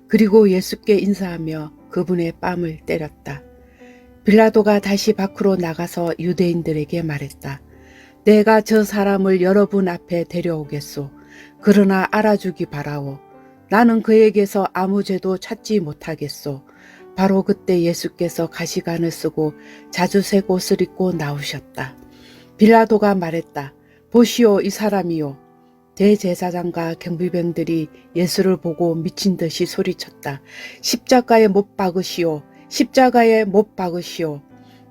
그리고 예수께 인사하며 그분의 뺨을 때렸다. 빌라도가 다시 밖으로 나가서 유대인들에게 말했다. 내가 저 사람을 여러분 앞에 데려오겠소. 그러나 알아주기 바라오. 나는 그에게서 아무 죄도 찾지 못하겠소. 바로 그때 예수께서 가시관을 쓰고 자주색 옷을 입고 나오셨다. 빌라도가 말했다. 보시오, 이 사람이요. 대제사장과 경비병들이 예수를 보고 미친 듯이 소리쳤다. 십자가에 못 박으시오. 십자가에 못 박으시오.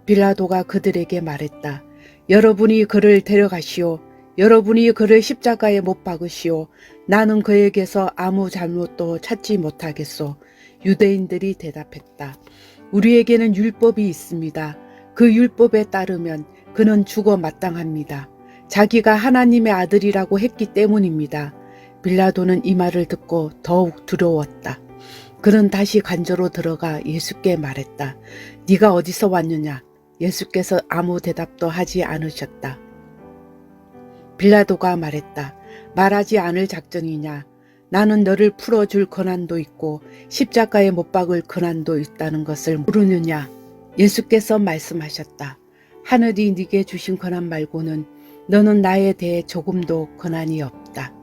빌라도가 그들에게 말했다. 여러분이 그를 데려가시오. 여러분이 그를 십자가에 못 박으시오. 나는 그에게서 아무 잘못도 찾지 못하겠소. 유대인들이 대답했다. 우리에게는 율법이 있습니다. 그 율법에 따르면 그는 죽어 마땅합니다. 자기가 하나님의 아들이라고 했기 때문입니다. 빌라도는 이 말을 듣고 더욱 두려웠다. 그는 다시 관저로 들어가 예수께 말했다. 네가 어디서 왔느냐? 예수께서 아무 대답도 하지 않으셨다. 빌라도가 말했다. 말하지 않을 작정이냐? 나는 너를 풀어줄 권한도 있고 십자가에 못 박을 권한도 있다는 것을 모르느냐? 예수께서 말씀하셨다. 하늘이 네게 주신 권한 말고는 너는 나에 대해 조금도 권한이 없다.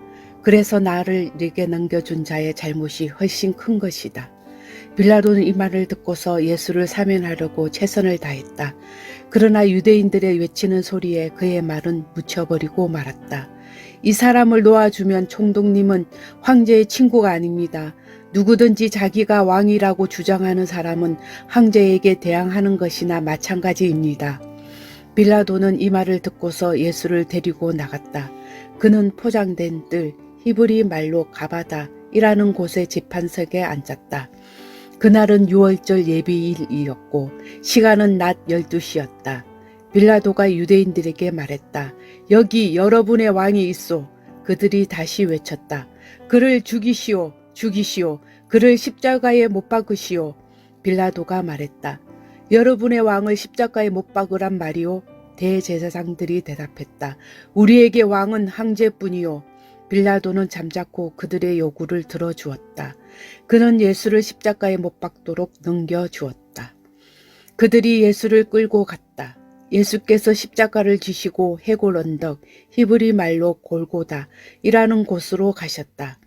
그래서 나를 네게 넘겨준 자의 잘못이 훨씬 큰 것이다. 빌라도는 이 말을 듣고서 예수를 사면하려고 최선을 다했다. 그러나 유대인들의 외치는 소리에 그의 말은 묻혀버리고 말았다. 이 사람을 놓아주면 총독님은 황제의 친구가 아닙니다. 누구든지 자기가 왕이라고 주장하는 사람은 황제에게 대항하는 것이나 마찬가지입니다. 빌라도는 이 말을 듣고서 예수를 데리고 나갔다. 그는 포장된 뜰, 히브리 말로 가바다이라는 곳의 재판석에 앉았다. 그날은 6월절 예비일이었고 시간은 낮 12시였다. 빌라도가 유대인들에게 말했다. 여기 여러분의 왕이 있소. 그들이 다시 외쳤다. 그를 죽이시오. 죽이시오. 그를 십자가에 못 박으시오. 빌라도가 말했다. 여러분의 왕을 십자가에 못 박으란 말이오. 대제사장들이 대답했다. 우리에게 왕은 황제뿐이요. 빌라도는 잠자코 그들의 요구를 들어주었다. 그는 예수를 십자가에 못 박도록 넘겨주었다. 그들이 예수를 끌고 갔다. 예수께서 십자가를 지시고 해골 언덕, 히브리 말로 골고다이라는 곳으로 가셨다.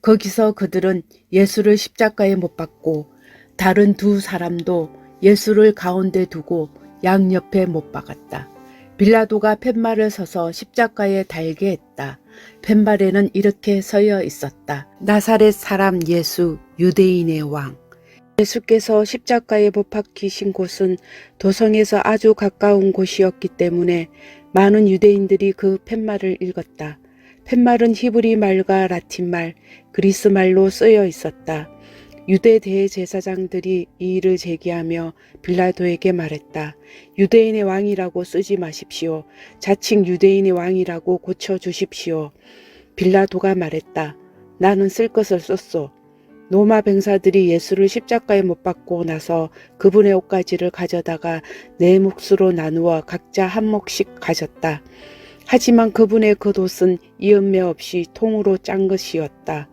거기서 그들은 예수를 십자가에 못 박고 다른 두 사람도 예수를 가운데 두고 양옆에 못 박았다. 빌라도가 팻말을 서서 십자가에 달게 했다. 팻말에는 이렇게 서여 있었다. 나사렛 사람 예수, 유대인의 왕. 예수께서 십자가에 못 박히신 곳은 도성에서 아주 가까운 곳이었기 때문에 많은 유대인들이 그 팻말을 읽었다. 팻말은 히브리 말과 라틴 말, 그리스 말로 쓰여 있었다. 유대 대제사장들이 이 일을 제기하며 빌라도에게 말했다. 유대인의 왕이라고 쓰지 마십시오. 자칭 유대인의 왕이라고 고쳐주십시오. 빌라도가 말했다. 나는 쓸 것을 썼소. 로마 병사들이 예수를 십자가에 못 박고 나서 그분의 옷가지를 가져다가 네 몫으로 나누어 각자 한 몫씩 가졌다. 하지만 그분의 겉옷은 이음매 없이 통으로 짠 것이었다.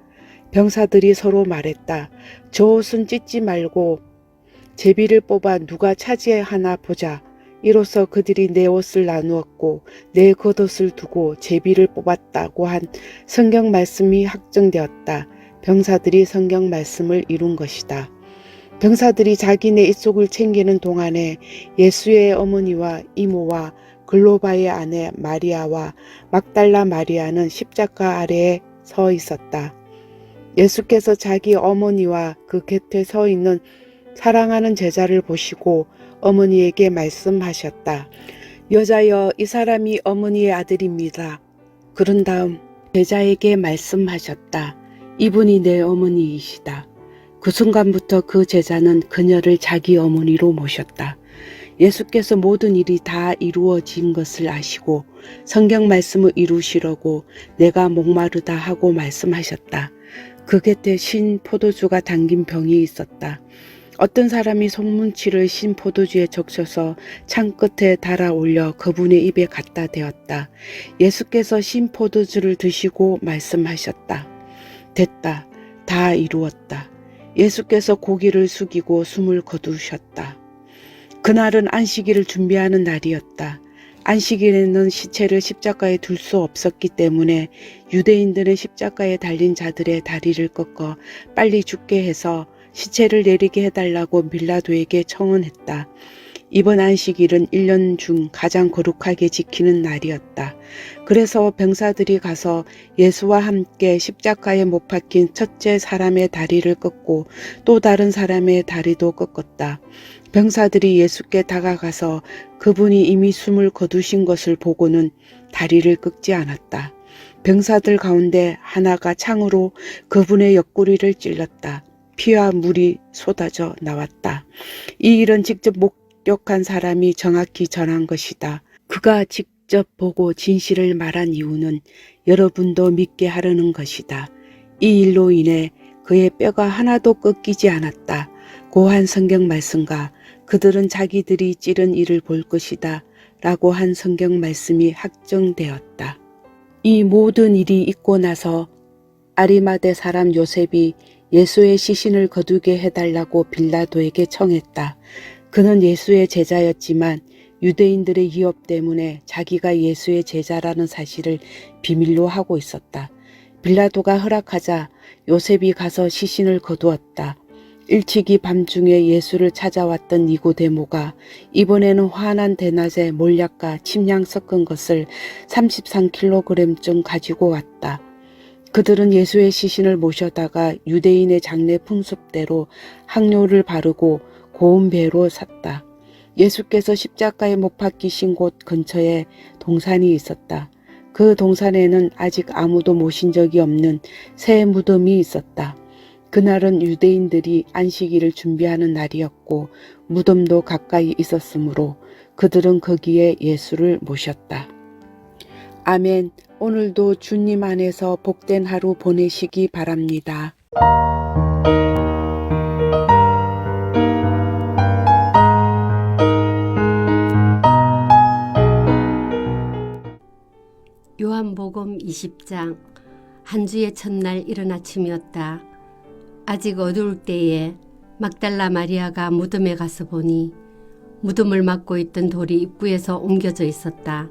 병사들이 서로 말했다. 저 옷은 찢지 말고 제비를 뽑아 누가 차지하나 보자. 이로써 그들이 내 옷을 나누었고 내 겉옷을 두고 제비를 뽑았다고 한 성경 말씀이 확정되었다. 병사들이 성경 말씀을 이룬 것이다. 병사들이 자기네 입속을 챙기는 동안에 예수의 어머니와 이모와 글로바의 아내 마리아와 막달라 마리아는 십자가 아래에 서 있었다. 예수께서 자기 어머니와 그 곁에 서 있는 사랑하는 제자를 보시고 어머니에게 말씀하셨다. 여자여, 이 사람이 어머니의 아들입니다. 그런 다음 제자에게 말씀하셨다. 이분이 내 어머니이시다. 그 순간부터 그 제자는 그녀를 자기 어머니로 모셨다. 예수께서 모든 일이 다 이루어진 것을 아시고 성경 말씀을 이루시려고 내가 목마르다 하고 말씀하셨다. 그 곁에 신 포도주가 담긴 병이 있었다. 어떤 사람이 송문치를 신 포도주에 적셔서 창 끝에 달아 올려 그분의 입에 갖다 대었다. 예수께서 신 포도주를 드시고 말씀하셨다. 됐다. 다 이루었다. 예수께서 고개를 숙이고 숨을 거두셨다. 그날은 안식일을 준비하는 날이었다. 안식일에는 시체를 십자가에 둘 수 없었기 때문에 유대인들은 십자가에 달린 자들의 다리를 꺾어 빨리 죽게 해서 시체를 내리게 해달라고 빌라도에게 청원했다. 이번 안식일은 1년 중 가장 거룩하게 지키는 날이었다. 그래서 병사들이 가서 예수와 함께 십자가에 못 박힌 첫째 사람의 다리를 꺾고 또 다른 사람의 다리도 꺾었다. 병사들이 예수께 다가가서 그분이 이미 숨을 거두신 것을 보고는 다리를 꺾지 않았다. 병사들 가운데 하나가 창으로 그분의 옆구리를 찔렀다. 피와 물이 쏟아져 나왔다. 이 일은 직접 목격한 사람이 정확히 전한 것이다. 그가 직접 보고 진실을 말한 이유는 여러분도 믿게 하려는 것이다. 이 일로 인해 그의 뼈가 하나도 꺾이지 않았다. 고한 성경 말씀과 그들은 자기들이 찌른 일을 볼 것이다 라고 한 성경 말씀이 확정되었다. 이 모든 일이 있고 나서 아리마대 사람 요셉이 예수의 시신을 거두게 해달라고 빌라도에게 청했다. 그는 예수의 제자였지만 유대인들의 위협 때문에 자기가 예수의 제자라는 사실을 비밀로 하고 있었다. 빌라도가 허락하자 요셉이 가서 시신을 거두었다. 일찍이 밤중에 예수를 찾아왔던 니고데모가 이번에는 환한 대낮에 몰약과 침향 섞은 것을 33kg쯤 가지고 왔다. 그들은 예수의 시신을 모셔다가 유대인의 장례 풍습대로 향료를 바르고 고운 배로 샀다. 예수께서 십자가에 못 박히신 곳 근처에 동산이 있었다. 그 동산에는 아직 아무도 모신 적이 없는 새 무덤이 있었다. 그날은 유대인들이 안식일을 준비하는 날이었고 무덤도 가까이 있었으므로 그들은 거기에 예수를 모셨다. 아멘. 오늘도 주님 안에서 복된 하루 보내시기 바랍니다. 요한복음 20장. 한 주의 첫날 이른 아침이었다. 아직 어두울 때에 막달라 마리아가 무덤에 가서 보니 무덤을 막고 있던 돌이 입구에서 옮겨져 있었다.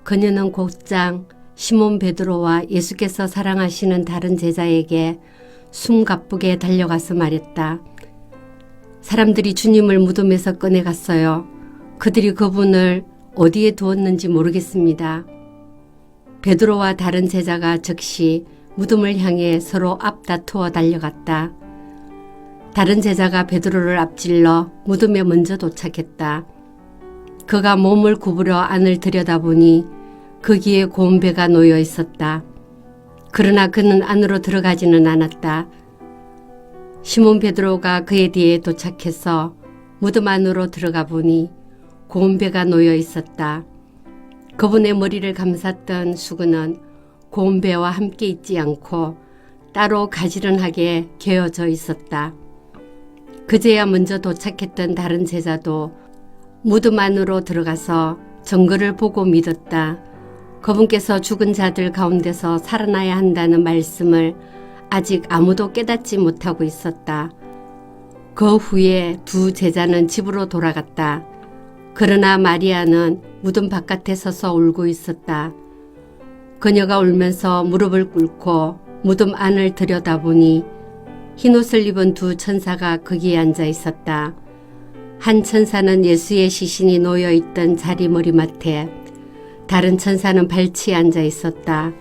그녀는 곧장 시몬 베드로와 예수께서 사랑하시는 다른 제자에게 숨가쁘게 달려가서 말했다. 사람들이 주님을 무덤에서 꺼내갔어요. 그들이 그분을 어디에 두었는지 모르겠습니다. 베드로와 다른 제자가 즉시 무덤을 향해 서로 앞다투어 달려갔다. 다른 제자가 베드로를 앞질러 무덤에 먼저 도착했다. 그가 몸을 구부려 안을 들여다보니 거기에 고운 배가 놓여 있었다. 그러나 그는 안으로 들어가지는 않았다. 시몬 베드로가 그의 뒤에 도착해서 무덤 안으로 들어가 보니 고운 배가 놓여 있었다. 그분의 머리를 감쌌던 수건은 고운 배와 함께 있지 않고 따로 가지런하게 개어져 있었다. 그제야 먼저 도착했던 다른 제자도 무덤 안으로 들어가서 증거를 보고 믿었다. 그분께서 죽은 자들 가운데서 살아나야 한다는 말씀을 아직 아무도 깨닫지 못하고 있었다. 그 후에 두 제자는 집으로 돌아갔다. 그러나 마리아는 무덤 바깥에 서서 울고 있었다. 그녀가 울면서 무릎을 꿇고 무덤 안을 들여다보니 흰옷을 입은 두 천사가 거기에 앉아 있었다. 한 천사는 예수의 시신이 놓여있던 자리 머리맡에, 다른 천사는 발치에 앉아 있었다.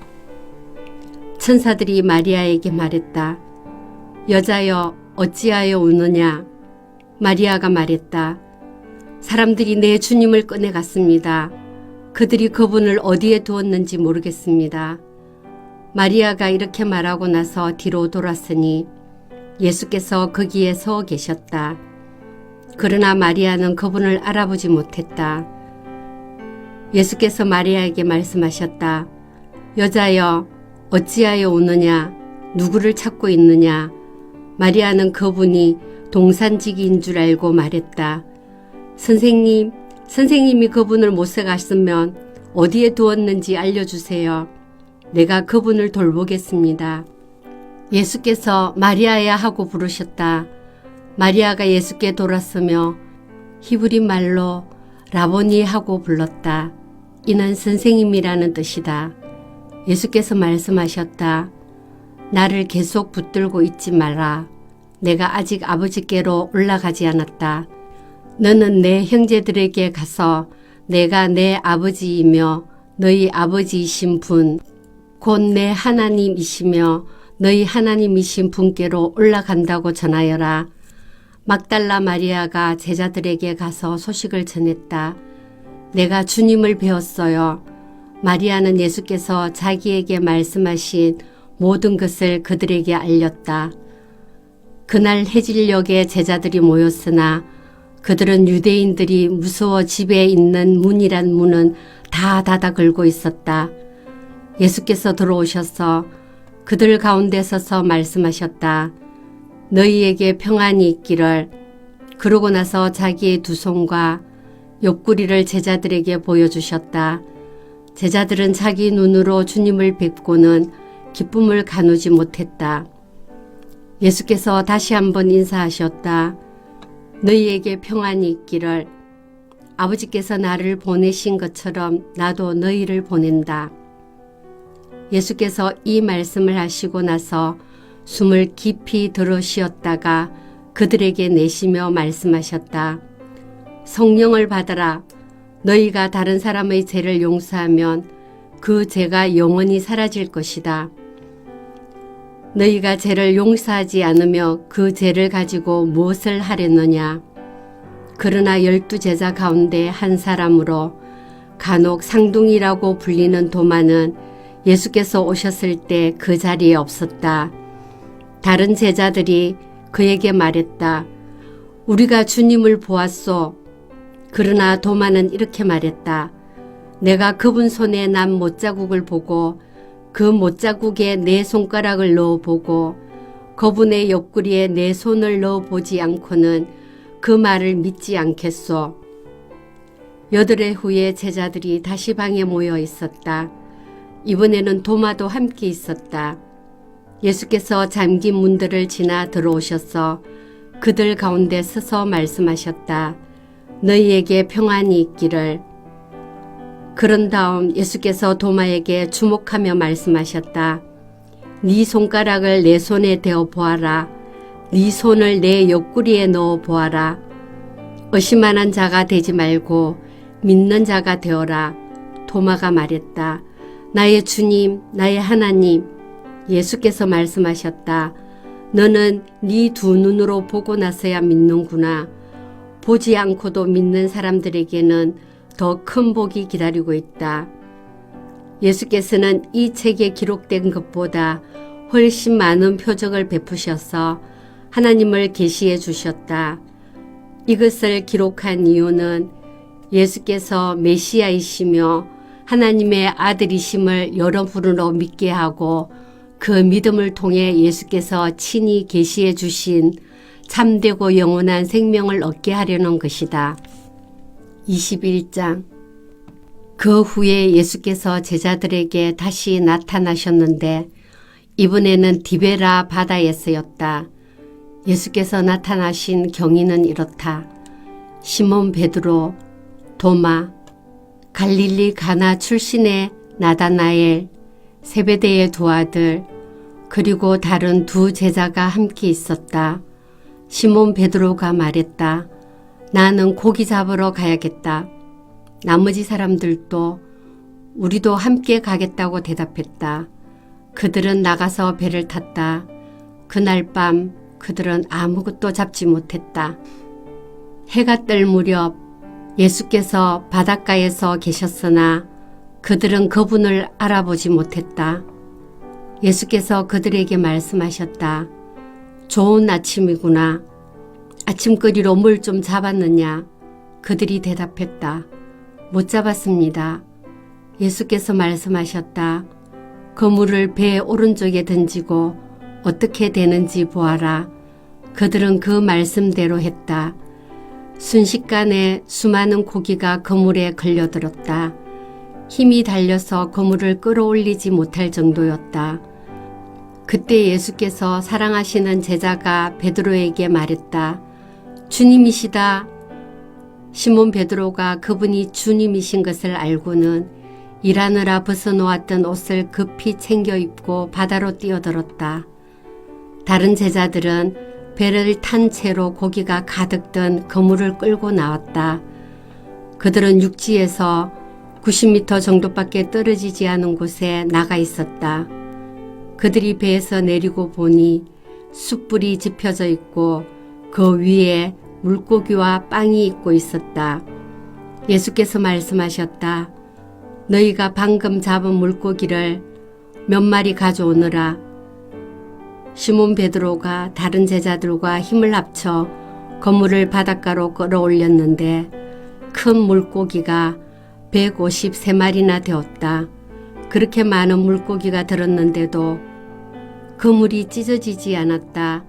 천사들이 마리아에게 말했다. 여자여, 어찌하여 우느냐? 마리아가 말했다. 사람들이 내 주님을 꺼내갔습니다. 그들이 그분을 어디에 두었는지 모르겠습니다. 마리아가 이렇게 말하고 나서 뒤로 돌았으니 예수께서 거기에 서 계셨다. 그러나 마리아는 그분을 알아보지 못했다. 예수께서 마리아에게 말씀하셨다. 여자여, 어찌하여 우느냐? 누구를 찾고 있느냐? 마리아는 그분이 동산지기인 줄 알고 말했다. 선생님이 그분을 못새 갔으면 어디에 두었는지 알려주세요. 내가 그분을 돌보겠습니다. 예수께서 마리아야 하고 부르셨다. 마리아가 예수께 돌았으며 히브리 말로 라보니 하고 불렀다. 이는 선생님이라는 뜻이다. 예수께서 말씀하셨다. 나를 계속 붙들고 있지 마라. 내가 아직 아버지께로 올라가지 않았다. 너는 내 형제들에게 가서 내가 내 아버지이며 너희 아버지이신 분, 곧 내 하나님이시며 너희 하나님이신 분께로 올라간다고 전하여라. 막달라 마리아가 제자들에게 가서 소식을 전했다. 내가 주님을 배웠어요. 마리아는 예수께서 자기에게 말씀하신 모든 것을 그들에게 알렸다. 그날 해질녘에 제자들이 모였으나 그들은 유대인들이 무서워 집에 있는 문이란 문은 다 닫아 걸고 있었다. 예수께서 들어오셔서 그들 가운데 서서 말씀하셨다. 너희에게 평안이 있기를. 그러고 나서 자기의 두 손과 옆구리를 제자들에게 보여주셨다. 제자들은 자기 눈으로 주님을 뵙고는 기쁨을 가누지 못했다. 예수께서 다시 한번 인사하셨다. 너희에게 평안이 있기를. 아버지께서 나를 보내신 것처럼 나도 너희를 보낸다. 예수께서 이 말씀을 하시고 나서 숨을 깊이 들어 쉬었다가 그들에게 내쉬며 말씀하셨다. 성령을 받아라. 너희가 다른 사람의 죄를 용서하면 그 죄가 영원히 사라질 것이다. 너희가 죄를 용서하지 않으며 그 죄를 가지고 무엇을 하려느냐. 그러나 12제자 가운데 한 사람으로 간혹 상둥이라고 불리는 도마는 예수께서 오셨을 때 그 자리에 없었다. 다른 제자들이 그에게 말했다. 우리가 주님을 보았소. 그러나 도마는 이렇게 말했다. 내가 그분 손에 난 못자국을 보고 그 못자국에 내 손가락을 넣어보고 그분의 옆구리에 내 손을 넣어보지 않고는 그 말을 믿지 않겠소. 8회 후에 제자들이 다시 방에 모여 있었다. 이번에는 도마도 함께 있었다. 예수께서 잠긴 문들을 지나 들어오셔서 그들 가운데 서서 말씀하셨다. 너희에게 평안이 있기를. 그런 다음 예수께서 도마에게 주목하며 말씀하셨다. 네 손가락을 내 손에 대어 보아라. 네 손을 내 옆구리에 넣어 보아라. 의심하는 자가 되지 말고 믿는 자가 되어라. 도마가 말했다. 나의 주님, 나의 하나님. 예수께서 말씀하셨다. 너는 네 두 눈으로 보고 나서야 믿는구나. 보지 않고도 믿는 사람들에게는 더 큰 복이 기다리고 있다. 예수께서는 이 책에 기록된 것보다 훨씬 많은 표적을 베푸셔서 하나님을 계시해 주셨다. 이것을 기록한 이유는 예수께서 메시아이시며 하나님의 아들이심을 여러분으로 믿게 하고 그 믿음을 통해 예수께서 친히 계시해 주신 참되고 영원한 생명을 얻게 하려는 것이다. 21장. 그 후에 예수께서 제자들에게 다시 나타나셨는데 이번에는 디베라 바다에서였다. 예수께서 나타나신 경위는 이렇다. 시몬 베드로, 도마, 갈릴리 가나 출신의 나다나엘, 세베대의 두 아들, 그리고 다른 두 제자가 함께 있었다. 시몬 베드로가 말했다. 나는 고기 잡으러 가야겠다. 나머지 사람들도 우리도 함께 가겠다고 대답했다. 그들은 나가서 배를 탔다. 그날 밤 그들은 아무것도 잡지 못했다. 해가 뜰 무렵 예수께서 바닷가에서 계셨으나 그들은 그분을 알아보지 못했다. 예수께서 그들에게 말씀하셨다. 좋은 아침이구나. 아침거리로 물 좀 잡았느냐? 그들이 대답했다. 못 잡았습니다. 예수께서 말씀하셨다. 그 물을 배 오른쪽에 던지고 어떻게 되는지 보아라. 그들은 그 말씀대로 했다. 순식간에 수많은 고기가 그물에 걸려들었다. 힘이 달려서 그물을 끌어올리지 못할 정도였다. 그때 예수께서 사랑하시는 제자가 베드로에게 말했다. 주님이시다. 시몬 베드로가 그분이 주님이신 것을 알고는 일하느라 벗어놓았던 옷을 급히 챙겨 입고 바다로 뛰어들었다. 다른 제자들은 배를 탄 채로 고기가 가득 든 그물을 끌고 나왔다. 그들은 육지에서 90m 정도밖에 떨어지지 않은 곳에 나가 있었다. 그들이 배에서 내리고 보니 숯불이 지펴져 있고 그 위에 물고기와 빵이 있고 있었다. 예수께서 말씀하셨다. 너희가 방금 잡은 물고기를 몇 마리 가져오느라. 시몬 베드로가 다른 제자들과 힘을 합쳐 그물을 바닷가로 끌어올렸는데 큰 물고기가 153마리나 되었다. 그렇게 많은 물고기가 들었는데도 그물이 찢어지지 않았다.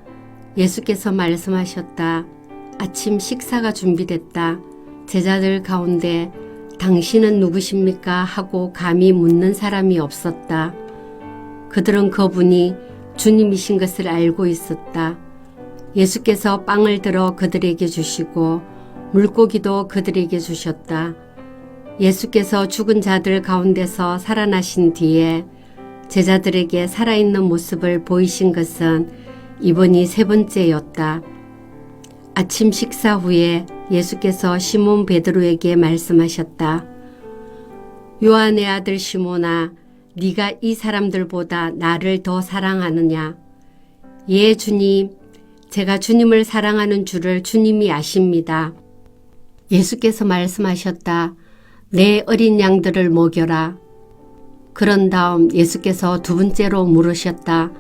예수께서 말씀하셨다. 아침 식사가 준비됐다. 제자들 가운데 당신은 누구십니까? 하고 감히 묻는 사람이 없었다. 그들은 그분이 주님이신 것을 알고 있었다. 예수께서 빵을 들어 그들에게 주시고 물고기도 그들에게 주셨다. 예수께서 죽은 자들 가운데서 살아나신 뒤에 제자들에게 살아있는 모습을 보이신 것은 이번이 세 번째였다. 아침 식사 후에 예수께서 시몬 베드로에게 말씀하셨다. 요한의 아들 시몬아, 네가 이 사람들보다 나를 더 사랑하느냐? 예, 주님. 제가 주님을 사랑하는 줄을 주님이 아십니다. 예수께서 말씀하셨다. 내 어린 양들을 먹여라. 그런 다음 예수께서 두 번째로 물으셨다.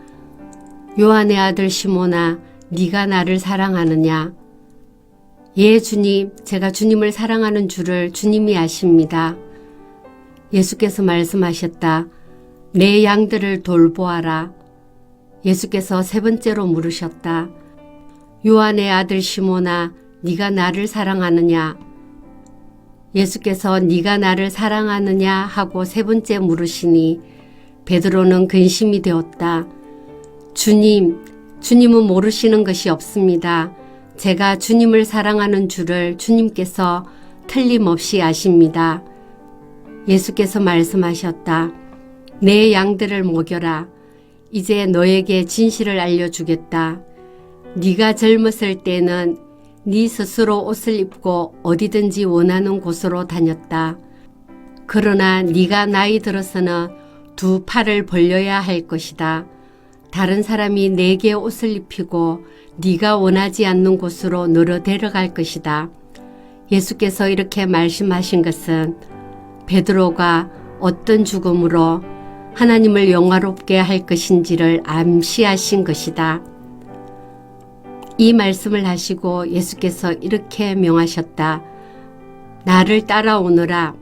요한의 아들 시몬아, 네가 나를 사랑하느냐? 예, 주님. 제가 주님을 사랑하는 줄을 주님이 아십니다. 예수께서 말씀하셨다. 내 양들을 돌보아라. 예수께서 세 번째로 물으셨다. 요한의 아들 시몬아, 네가 나를 사랑하느냐? 예수께서 네가 나를 사랑하느냐 하고 세 번째 물으시니 베드로는 근심이 되었다. 주님은 모르시는 것이 없습니다. 제가 주님을 사랑하는 줄을 주님께서 틀림없이 아십니다. 예수께서 말씀하셨다. 내 양들을 먹여라. 이제 너에게 진실을 알려주겠다. 네가 젊었을 때는 네 스스로 옷을 입고 어디든지 원하는 곳으로 다녔다. 그러나 네가 나이 들어서는 두 팔을 벌려야 할 것이다. 다른 사람이 내게 옷을 입히고 네가 원하지 않는 곳으로 너를 데려갈 것이다. 예수께서 이렇게 말씀하신 것은 베드로가 어떤 죽음으로 하나님을 영화롭게 할 것인지를 암시하신 것이다. 이 말씀을 하시고 예수께서 이렇게 명하셨다. 나를 따라오너라.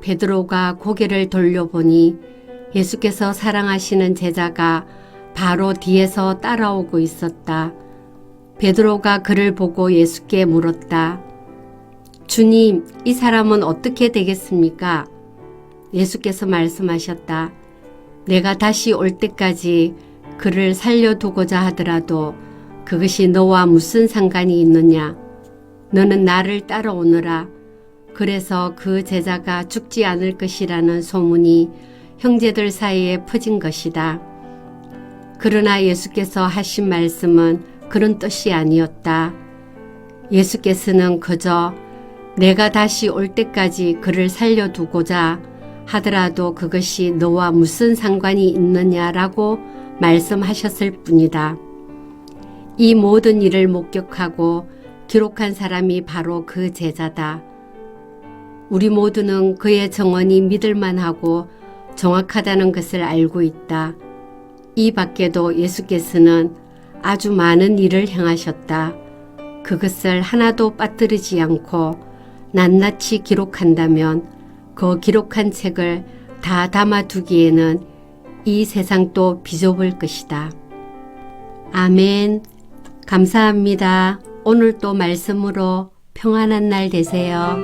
베드로가 고개를 돌려보니 예수께서 사랑하시는 제자가 바로 뒤에서 따라오고 있었다. 베드로가 그를 보고 예수께 물었다. 주님, 이 사람은 어떻게 되겠습니까? 예수께서 말씀하셨다. 내가 다시 올 때까지 그를 살려두고자 하더라도 그것이 너와 무슨 상관이 있느냐? 너는 나를 따라오너라. 그래서 그 제자가 죽지 않을 것이라는 소문이 형제들 사이에 퍼진 것이다. 그러나 예수께서 하신 말씀은 그런 뜻이 아니었다. 예수께서는 그저 내가 다시 올 때까지 그를 살려두고자 하더라도 그것이 너와 무슨 상관이 있느냐라고 말씀하셨을 뿐이다. 이 모든 일을 목격하고 기록한 사람이 바로 그 제자다. 우리 모두는 그의 정언이 믿을만하고 정확하다는 것을 알고 있다. 이 밖에도 예수께서는 아주 많은 일을 행하셨다. 그것을 하나도 빠뜨리지 않고 낱낱이 기록한다면 그 기록한 책을 다 담아두기에는 이 세상도 비좁을 것이다. 아멘. 감사합니다. 오늘 또 말씀으로 평안한 날 되세요.